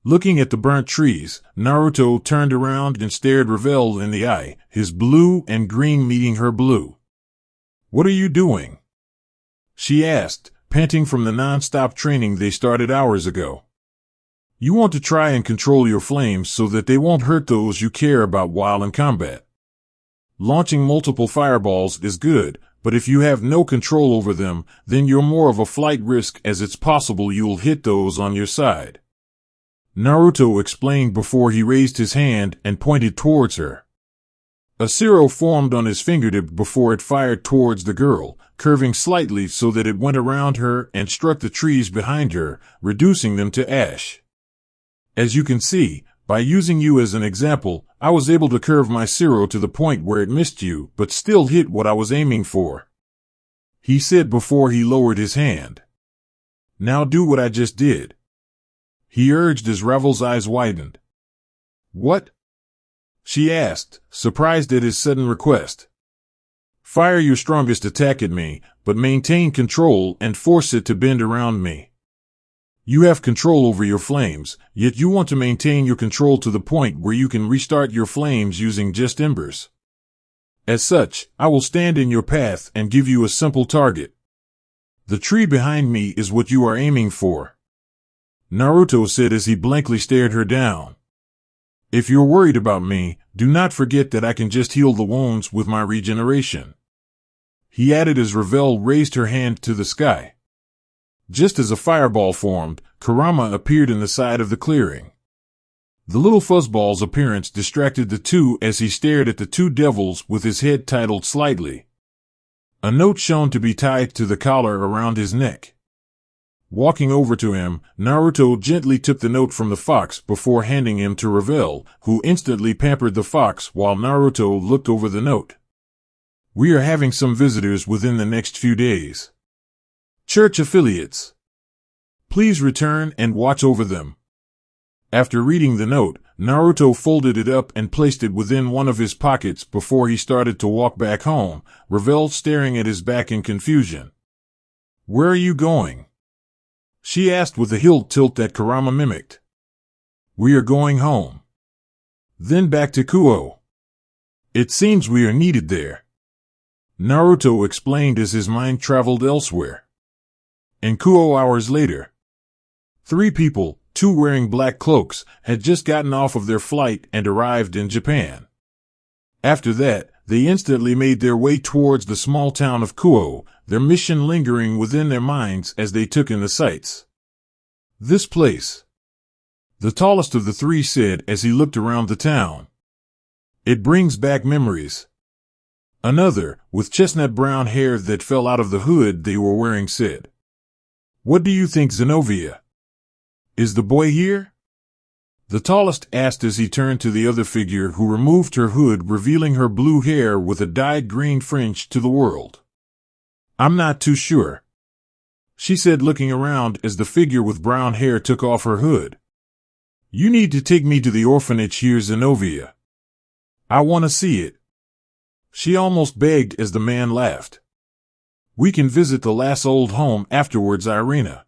Looking at the burnt trees, Naruto turned around and stared Ravel in the eye, his blue and green meeting her blue. What are you doing? She asked, panting from the non-stop training they started hours ago. You want to try and control your flames so that they won't hurt those you care about while in combat. Launching multiple fireballs is good, but if you have no control over them, then you're more of a flight risk as it's possible you'll hit those on your side, Naruto explained before he raised his hand and pointed towards her. A zero formed on his fingertip before it fired towards the girl, curving slightly so that it went around her and struck the trees behind her, reducing them to ash. As you can see, by using you as an example, I was able to curve my zero to the point where it missed you but still hit what I was aiming for, he said before he lowered his hand. Now do what I just did, he urged as Ravel's eyes widened. What? She asked, surprised at his sudden request. Fire your strongest attack at me, but maintain control and force it to bend around me. You have control over your flames, yet you want to maintain your control to the point where you can restart your flames using just embers. As such, I will stand in your path and give you a simple target. The tree behind me is what you are aiming for, Naruto said as he blankly stared her down. If you're worried about me, Do not forget that I can just heal the wounds with my regeneration. He added as Ravel raised her hand to the sky. Just as a fireball formed, Kurama appeared in the side of the clearing. The little fuzzball's appearance distracted the two as he stared at the two devils with his head titled slightly. A note shown to be tied to the collar around his neck. Walking over to him, Naruto gently took the note from the fox before handing him to Ravel, who instantly pampered the fox while Naruto looked over the note. We are having some visitors within the next few days. Church affiliates. Please return and watch over them. After reading the note, Naruto folded it up and placed it within one of his pockets before he started to walk back home, Ravel staring at his back in confusion. Where are you going? She asked with a heel tilt that Kurama mimicked. We are going home. Then back to Kuo. It seems we are needed there. Naruto explained as his mind traveled elsewhere. In Kuo hours later, 3 people, 2 wearing black cloaks, had just gotten off of their flight and arrived in Japan. After that, they instantly made their way towards the small town of Kuo, their mission lingering within their minds as they took in the sights. This place. The tallest of the 3 said as he looked around the town. It brings back memories. Another, with chestnut brown hair that fell out of the hood they were wearing, said, What do you think, Zenobia? Is the boy here? The tallest asked as he turned to the other figure who removed her hood, revealing her blue hair with a dyed green fringe to the world. I'm not too sure, she said, looking around as the figure with brown hair took off her hood. You need to take me to the orphanage here, Zenobia. I want to see it. She almost begged as the man laughed. We can visit the last old home afterwards, Irina.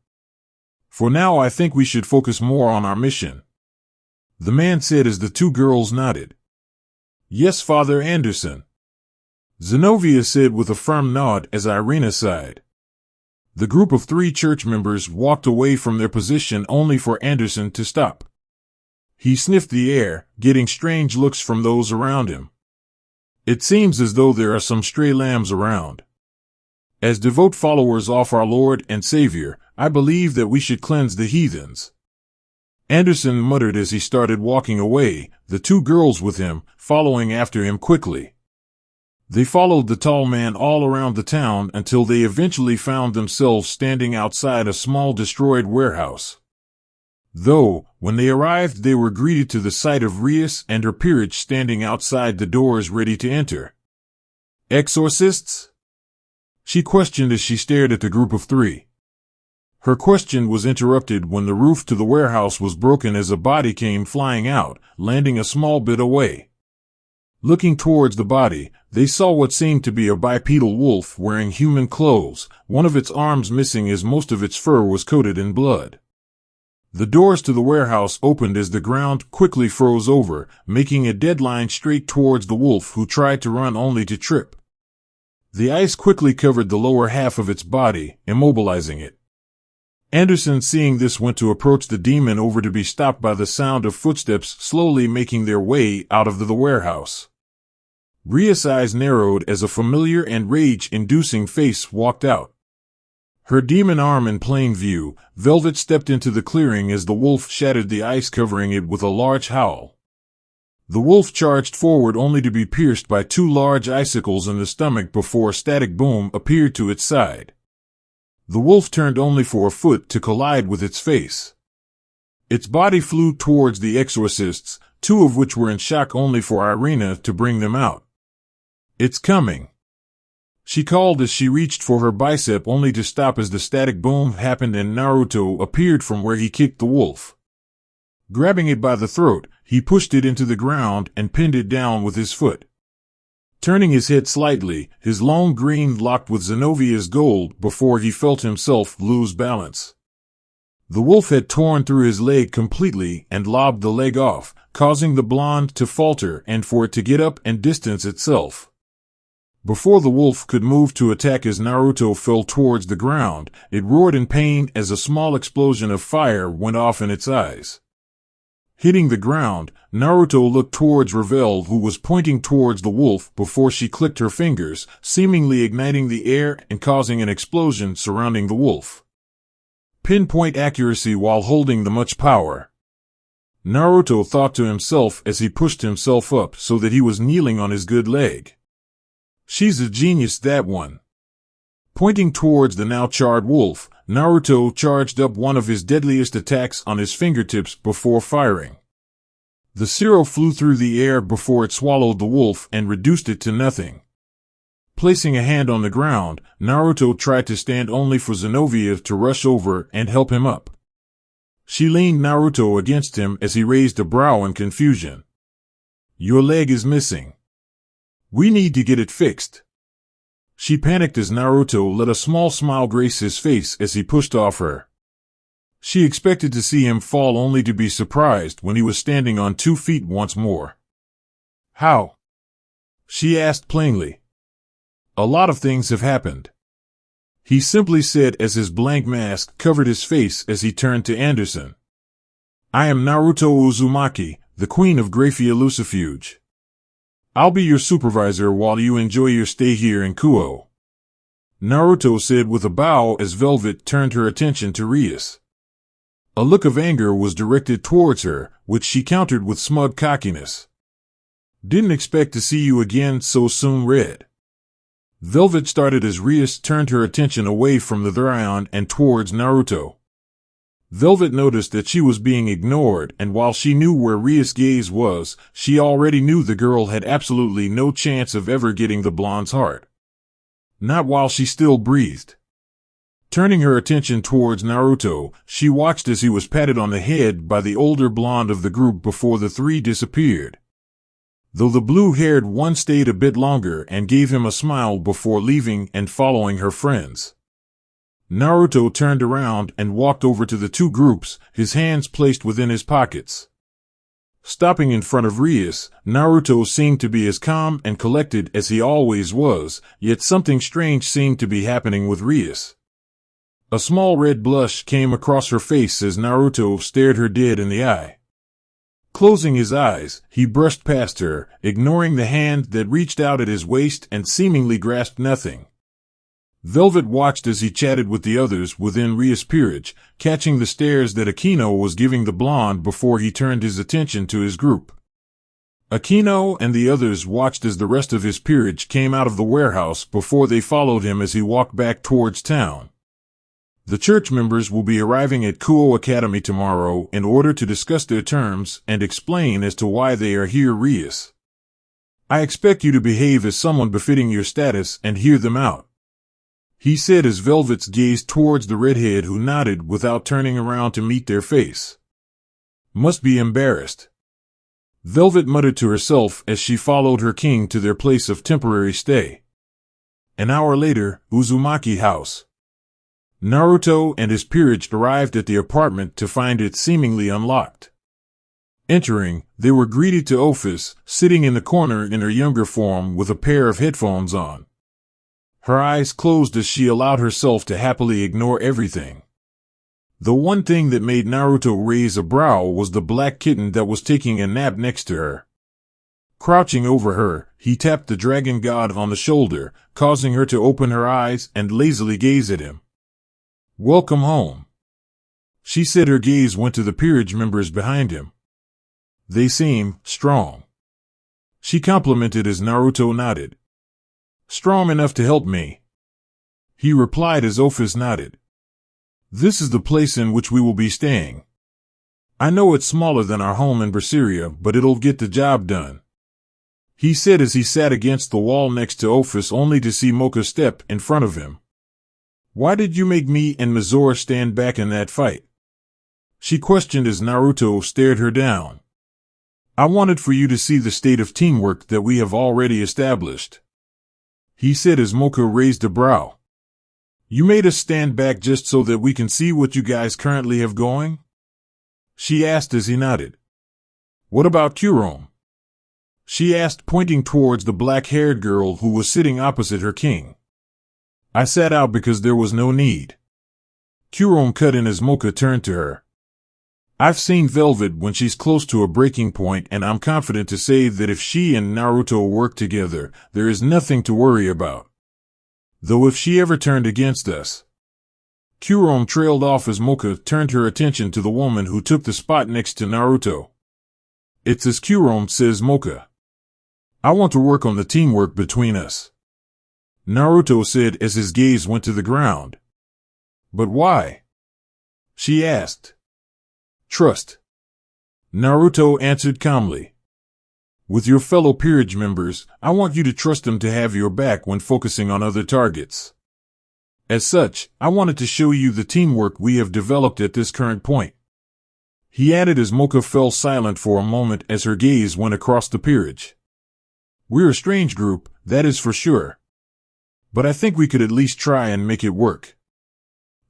For now, I think we should focus more on our mission, the man said as the 2 girls nodded. Yes, Father Anderson, Zenobia said with a firm nod as Irina sighed. The group of 3 church members walked away from their position only for Anderson to stop. He sniffed the air, getting strange looks from those around him. It seems as though there are some stray lambs around. As devout followers of our Lord and Savior, I believe that we should cleanse the heathens. Anderson muttered as he started walking away, the 2 girls with him, following after him quickly. They followed the tall man all around the town until they eventually found themselves standing outside a small destroyed warehouse. Though, when they arrived, they were greeted to the sight of Rias and her peerage standing outside the doors ready to enter. Exorcists? She questioned as she stared at the group of 3. Her question was interrupted when the roof to the warehouse was broken as a body came flying out, landing a small bit away. Looking towards the body, they saw what seemed to be a bipedal wolf wearing human clothes, one of its arms missing as most of its fur was coated in blood. The doors to the warehouse opened as the ground quickly froze over, making a dead line straight towards the wolf, who tried to run only to trip. The ice quickly covered the lower half of its body, immobilizing it. Anderson, seeing this, went to approach the demon over to be stopped by the sound of footsteps slowly making their way out of the warehouse. Ria's eyes narrowed as a familiar and rage-inducing face walked out. Her demon arm in plain view, Velvet stepped into the clearing as the wolf shattered the ice covering it with a large howl. The wolf charged forward only to be pierced by 2 large icicles in the stomach before a static boom appeared to its side. The wolf turned only for a foot to collide with its face. Its body flew towards the exorcists, 2 of which were in shock only for Irina to bring them out. It's coming, she called as she reached for her bicep, only to stop as the static boom happened and Naruto appeared from where he kicked the wolf. Grabbing it by the throat, he pushed it into the ground and pinned it down with his foot. Turning his head slightly, his long green locked with Zenovia's gold before he felt himself lose balance. The wolf had torn through his leg completely and lobbed the leg off, causing the blonde to falter and for it to get up and distance itself. Before the wolf could move to attack as Naruto fell towards the ground, it roared in pain as a small explosion of fire went off in its eyes. Hitting the ground, Naruto looked towards Ravel, who was pointing towards the wolf before she clicked her fingers, seemingly igniting the air and causing an explosion surrounding the wolf. Pinpoint accuracy while holding the much power. Naruto thought to himself as he pushed himself up so that he was kneeling on his good leg. She's a genius, that one. Pointing towards the now charred wolf, Naruto charged up one of his deadliest attacks on his fingertips before firing. The zero flew through the air before it swallowed the wolf and reduced it to nothing. Placing a hand on the ground, Naruto tried to stand only for Zenobia to rush over and help him up. She leaned Naruto against him as he raised a brow in confusion. "Your leg is missing. We need to get it fixed." She panicked as Naruto let a small smile grace his face as he pushed off her. She expected to see him fall only to be surprised when he was standing on 2 feet once more. "How?" she asked plainly. "A lot of things have happened," he simply said as his blank mask covered his face as he turned to Anderson. "I am Naruto Uzumaki, the Queen of Graphia Lucifuge. I'll be your supervisor while you enjoy your stay here in Kuo," Naruto said with a bow as Velvet turned her attention to Rias. A look of anger was directed towards her, which she countered with smug cockiness. "Didn't expect to see you again so soon, Red." Velvet started as Rias turned her attention away from the Therion and towards Naruto. Velvet noticed that she was being ignored, and while she knew where Rias' gaze was, she already knew the girl had absolutely no chance of ever getting the blonde's heart. Not while she still breathed. Turning her attention towards Naruto, she watched as he was patted on the head by the older blonde of the group before the three disappeared. Though the blue-haired one stayed a bit longer and gave him a smile before leaving and following her friends. Naruto turned around and walked over to the two groups, his hands placed within his pockets. Stopping in front of Rias, Naruto seemed to be as calm and collected as he always was, yet something strange seemed to be happening with Rias. A small red blush came across her face as Naruto stared her dead in the eye. Closing his eyes, he brushed past her, ignoring the hand that reached out at his waist and seemingly grasped nothing. Velvet watched as he chatted with the others within Rias' peerage, catching the stares that Aquino was giving the blonde before he turned his attention to his group. Aquino and the others watched as the rest of his peerage came out of the warehouse before they followed him as he walked back towards town. The church members will be arriving at Kuo Academy tomorrow in order to discuss their terms and explain as to why they are here, Rias. I expect you to behave as someone befitting your status and hear them out, he said as Velvet's gazed towards the redhead, who nodded without turning around to meet their face. Must be embarrassed, Velvet muttered to herself as she followed her king to their place of temporary stay. An hour later, Uzumaki House. Naruto and his peerage arrived at the apartment to find it seemingly unlocked. Entering, they were greeted to Ophis, sitting in the corner in her younger form with a pair of headphones on. Her eyes closed as she allowed herself to happily ignore everything. The one thing that made Naruto raise a brow was the black kitten that was taking a nap next to her. Crouching over her, he tapped the dragon god on the shoulder, causing her to open her eyes and lazily gaze at him. "Welcome home," she said. Her gaze went to the peerage members behind him. "They seem strong," she complimented as Naruto nodded. "Strong enough to help me," he replied as Ophis nodded. "This is the place in which we will be staying. I know it's smaller than our home in Berseria, but it'll get the job done," he said as he sat against the wall next to Ophis only to see Mocha step in front of him. "Why did you make me and Mizora stand back in that fight?" she questioned as Naruto stared her down. "I wanted for you to see the state of teamwork that we have already established," he said as Mocha raised a brow. "You made us stand back just so that we can see what you guys currently have going?" she asked as he nodded. "What about Kurom?" she asked, pointing towards the black-haired girl who was sitting opposite her king. "I sat out because there was no need," Kurom cut in as Mocha turned to her. I've seen Velvet when she's close to a breaking point, and I'm confident to say that if she and Naruto work together, there is nothing to worry about. Though if she ever turned against us. Kuron trailed off as Mocha turned her attention to the woman who took the spot next to Naruto. It's as Kuron, says Mocha. I want to work on the teamwork between us. Naruto said as his gaze went to the ground. But why? She asked. Trust. Naruto answered calmly. With your fellow peerage members, I want you to trust them to have your back when focusing on other targets. As such, I wanted to show you the teamwork we have developed at this current point. He added as Mocha fell silent for a moment as her gaze went across the peerage. We're a strange group, that is for sure. But I think we could at least try and make it work.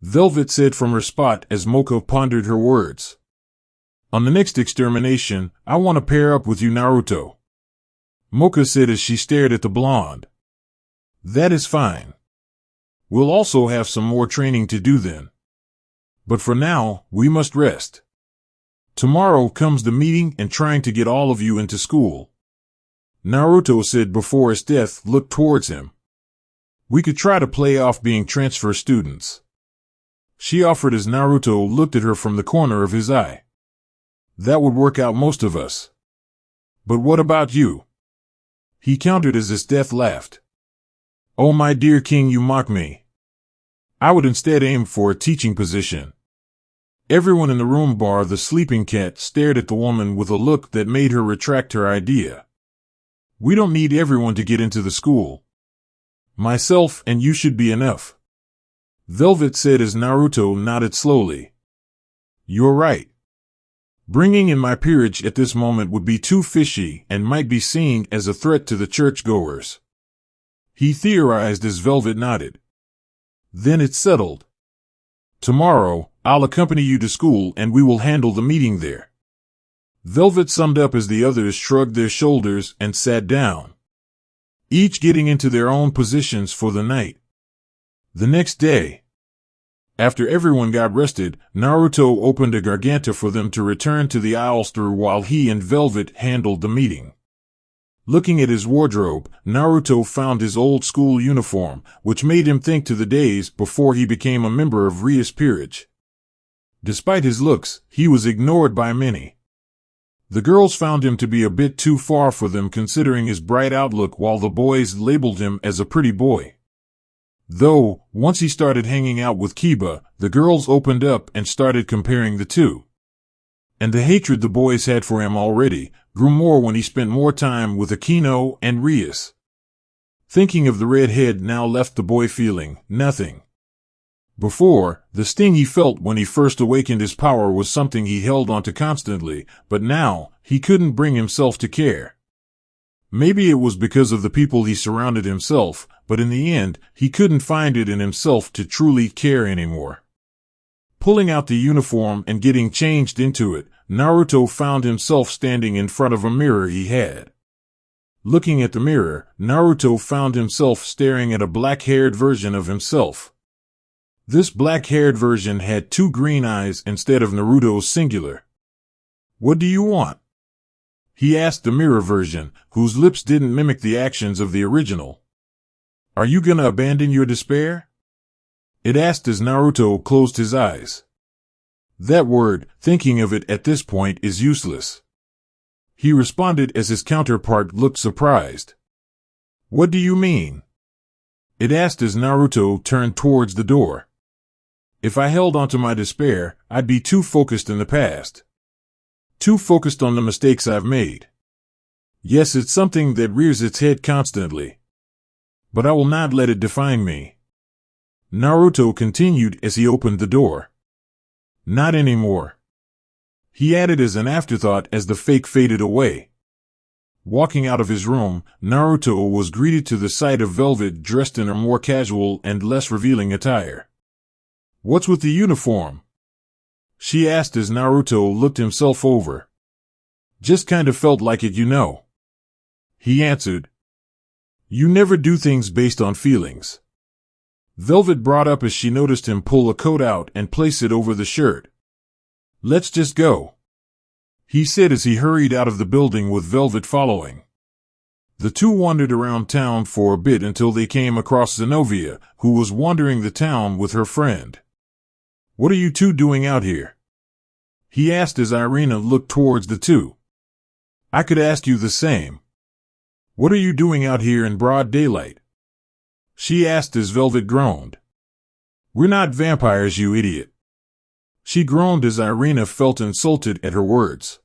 Velvet said from her spot as Mocha pondered her words. On the next extermination, I want to pair up with you, Naruto. Mocha said as she stared at the blonde. That is fine. We'll also have some more training to do then. But for now, we must rest. Tomorrow comes the meeting and trying to get all of you into school. Naruto said before his death looked towards him. We could try to play off being transfer students. She offered as Naruto looked at her from the corner of his eye. That would work out most of us. But what about you? He countered as his death laughed. Oh my dear king, you mock me. I would instead aim for a teaching position. Everyone in the room bar the sleeping cat stared at the woman with a look that made her retract her idea. We don't need everyone to get into the school. Myself and you should be enough. Velvet said as Naruto nodded slowly. You're right. Bringing in my peerage at this moment would be too fishy and might be seen as a threat to the churchgoers. He theorized as Velvet nodded. Then it's settled. Tomorrow, I'll accompany you to school and we will handle the meeting there. Velvet summed up as the others shrugged their shoulders and sat down, each getting into their own positions for the night. The next day, after everyone got rested, Naruto opened a garganta for them to return to the aisles through while he and Velvet handled the meeting. Looking at his wardrobe, Naruto found his old school uniform, which made him think to the days before he became a member of Ria's peerage. Despite his looks, he was ignored by many. The girls found him to be a bit too far for them considering his bright outlook, while the boys labeled him as a pretty boy. Though, once he started hanging out with Kiba, the girls opened up and started comparing the two. And the hatred the boys had for him already grew more when he spent more time with Akino and Rias. Thinking of the redhead now left the boy feeling nothing. Before, the sting he felt when he first awakened his power was something he held onto constantly, but now, he couldn't bring himself to care. Maybe it was because of the people he surrounded himself, but in the end, he couldn't find it in himself to truly care anymore. Pulling out the uniform and getting changed into it, Naruto found himself standing in front of a mirror he had. Looking at the mirror, Naruto found himself staring at a black-haired version of himself. This black-haired version had 2 green eyes instead of Naruto's singular. What do you want? He asked the mirror version, whose lips didn't mimic the actions of the original. Are you gonna abandon your despair? It asked as Naruto closed his eyes. That word, thinking of it at this point, is useless. He responded as his counterpart looked surprised. What do you mean? It asked as Naruto turned towards the door. If I held onto my despair, I'd be too focused in the past. Too focused on the mistakes I've made. Yes, it's something that rears its head constantly. But I will not let it define me. Naruto continued as he opened the door. Not anymore. He added as an afterthought as the fake faded away. Walking out of his room, Naruto was greeted to the sight of Velvet dressed in a more casual and less revealing attire. What's with the uniform? She asked as Naruto looked himself over. Just kind of felt like it, you know. He answered. You never do things based on feelings. Velvet brought up as she noticed him pull a coat out and place it over the shirt. Let's just go, he said as he hurried out of the building with Velvet following. The two wandered around town for a bit until they came across Zenobia, who was wandering the town with her friend. What are you two doing out here? He asked as Irina looked towards the two. I could ask you the same. What are you doing out here in broad daylight? She asked as Velvet groaned. We're not vampires, you idiot. She groaned as Irina felt insulted at her words.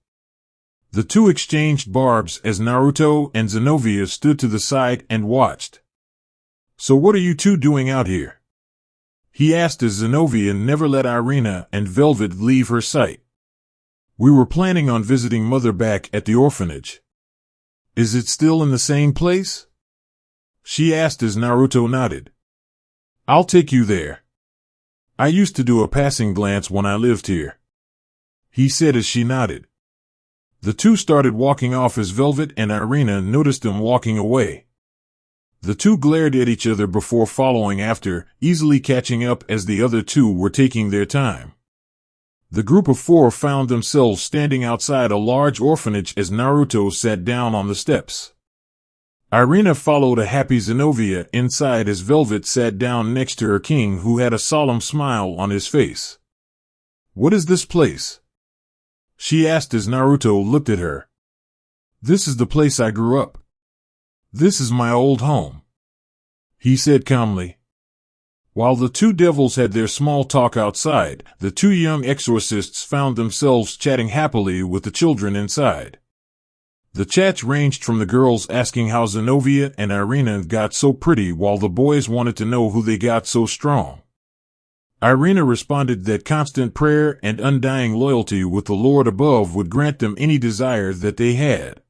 The two exchanged barbs as Naruto and Zenobia stood to the side and watched. So what are you two doing out here? He asked as Zenobia never let Irina and Velvet leave her sight. We were planning on visiting Mother back at the orphanage. Is it still in the same place? She asked as Naruto nodded. I'll take you there. I used to do a passing glance when I lived here, he said as she nodded. The two started walking off as Velvet and Irina noticed them walking away. The two glared at each other before following after, easily catching up as the other two were taking their time. The group of four found themselves standing outside a large orphanage as Naruto sat down on the steps. Irina followed a happy Zenobia inside as Velvet sat down next to her king, who had a solemn smile on his face. What is this place? She asked as Naruto looked at her. This is the place I grew up. This is my old home, he said calmly. While the two devils had their small talk outside, the two young exorcists found themselves chatting happily with the children inside. The chats ranged from the girls asking how Zenobia and Irina got so pretty, while the boys wanted to know who they got so strong. Irina responded that constant prayer and undying loyalty with the Lord above would grant them any desire that they had.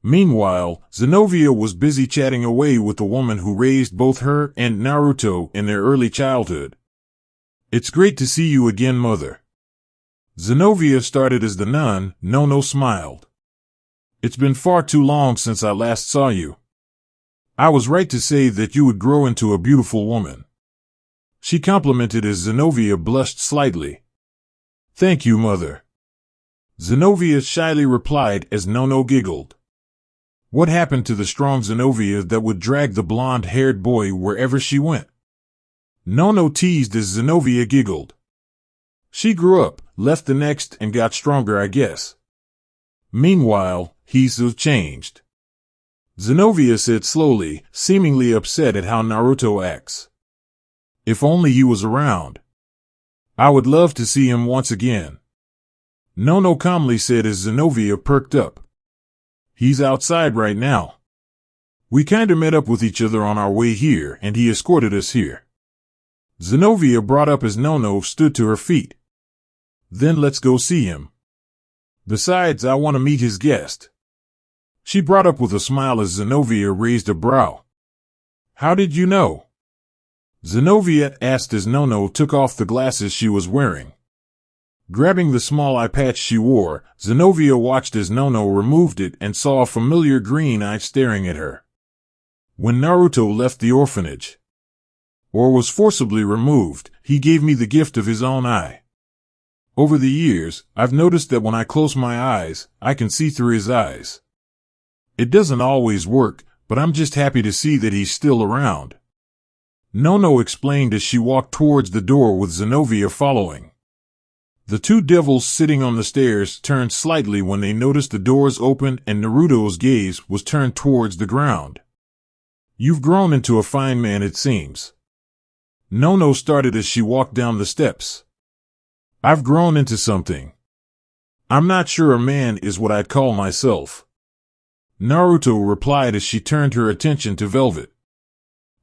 Meanwhile, Zenobia was busy chatting away with the woman who raised both her and Naruto in their early childhood. It's great to see you again, Mother. Zenobia started as the nun. Nono smiled. It's been far too long since I last saw you. I was right to say that you would grow into a beautiful woman. She complimented as Zenobia blushed slightly. Thank you, Mother. Zenobia shyly replied as Nono giggled. What happened to the strong Zenobia that would drag the blonde-haired boy wherever she went? Nono teased as Zenobia giggled. She grew up, left the next, and got stronger, I guess. Meanwhile, he's changed. Zenobia said slowly, seemingly upset at how Naruto acts. If only he was around. I would love to see him once again. Nono calmly said as Zenobia perked up. He's outside right now. We kinda met up with each other on our way here, and he escorted us here. Zenobia brought up as Nono stood to her feet. Then let's go see him. Besides, I want to meet his guest. She brought up with a smile as Zenobia raised a brow. How did you know? Zenobia asked as Nono took off the glasses she was wearing. Grabbing the small eye patch she wore, Zenobia watched as Nono removed it and saw a familiar green eye staring at her. When Naruto left the orphanage, or was forcibly removed, he gave me the gift of his own eye. Over the years, I've noticed that when I close my eyes, I can see through his eyes. It doesn't always work, but I'm just happy to see that he's still around. Nono explained as she walked towards the door with Zenobia following. The two devils sitting on the stairs turned slightly when they noticed the doors open and Naruto's gaze was turned towards the ground. You've grown into a fine man, it seems. Nono started as she walked down the steps. I've grown into something. I'm not sure a man is what I'd call myself. Naruto replied as she turned her attention to Velvet.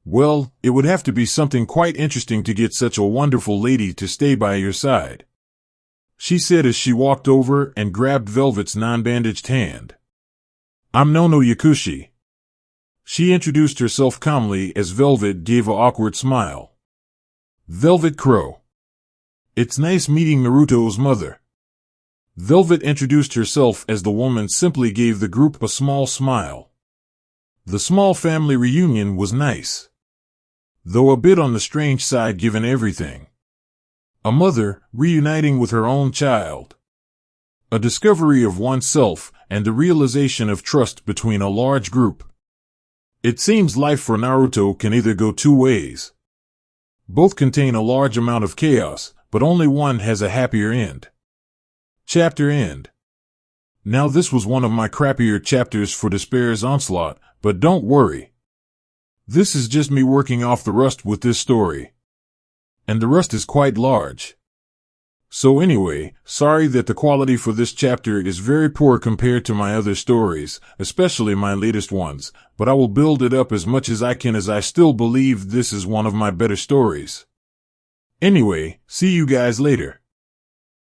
Well, it would have to be something quite interesting to get such a wonderful lady to stay by your side, she said as she walked over and grabbed Velvet's non-bandaged hand. I'm Nono Yakushi. She introduced herself calmly as Velvet gave an awkward smile. Velvet Crow. It's nice meeting Naruto's mother. Velvet introduced herself as the woman simply gave the group a small smile. The small family reunion was nice, though a bit on the strange side given everything. A mother reuniting with her own child. A discovery of oneself and the realization of trust between a large group. It seems life for Naruto can either go two ways. Both contain a large amount of chaos, but only one has a happier end. Chapter end. Now this was one of my crappier chapters for Despair's Onslaught, but don't worry. This is just me working off the rust with this story. And the rust is quite large. So anyway, sorry that the quality for this chapter is very poor compared to my other stories, especially my latest ones, but I will build it up as much as I can as I still believe this is one of my better stories. Anyway, see you guys later.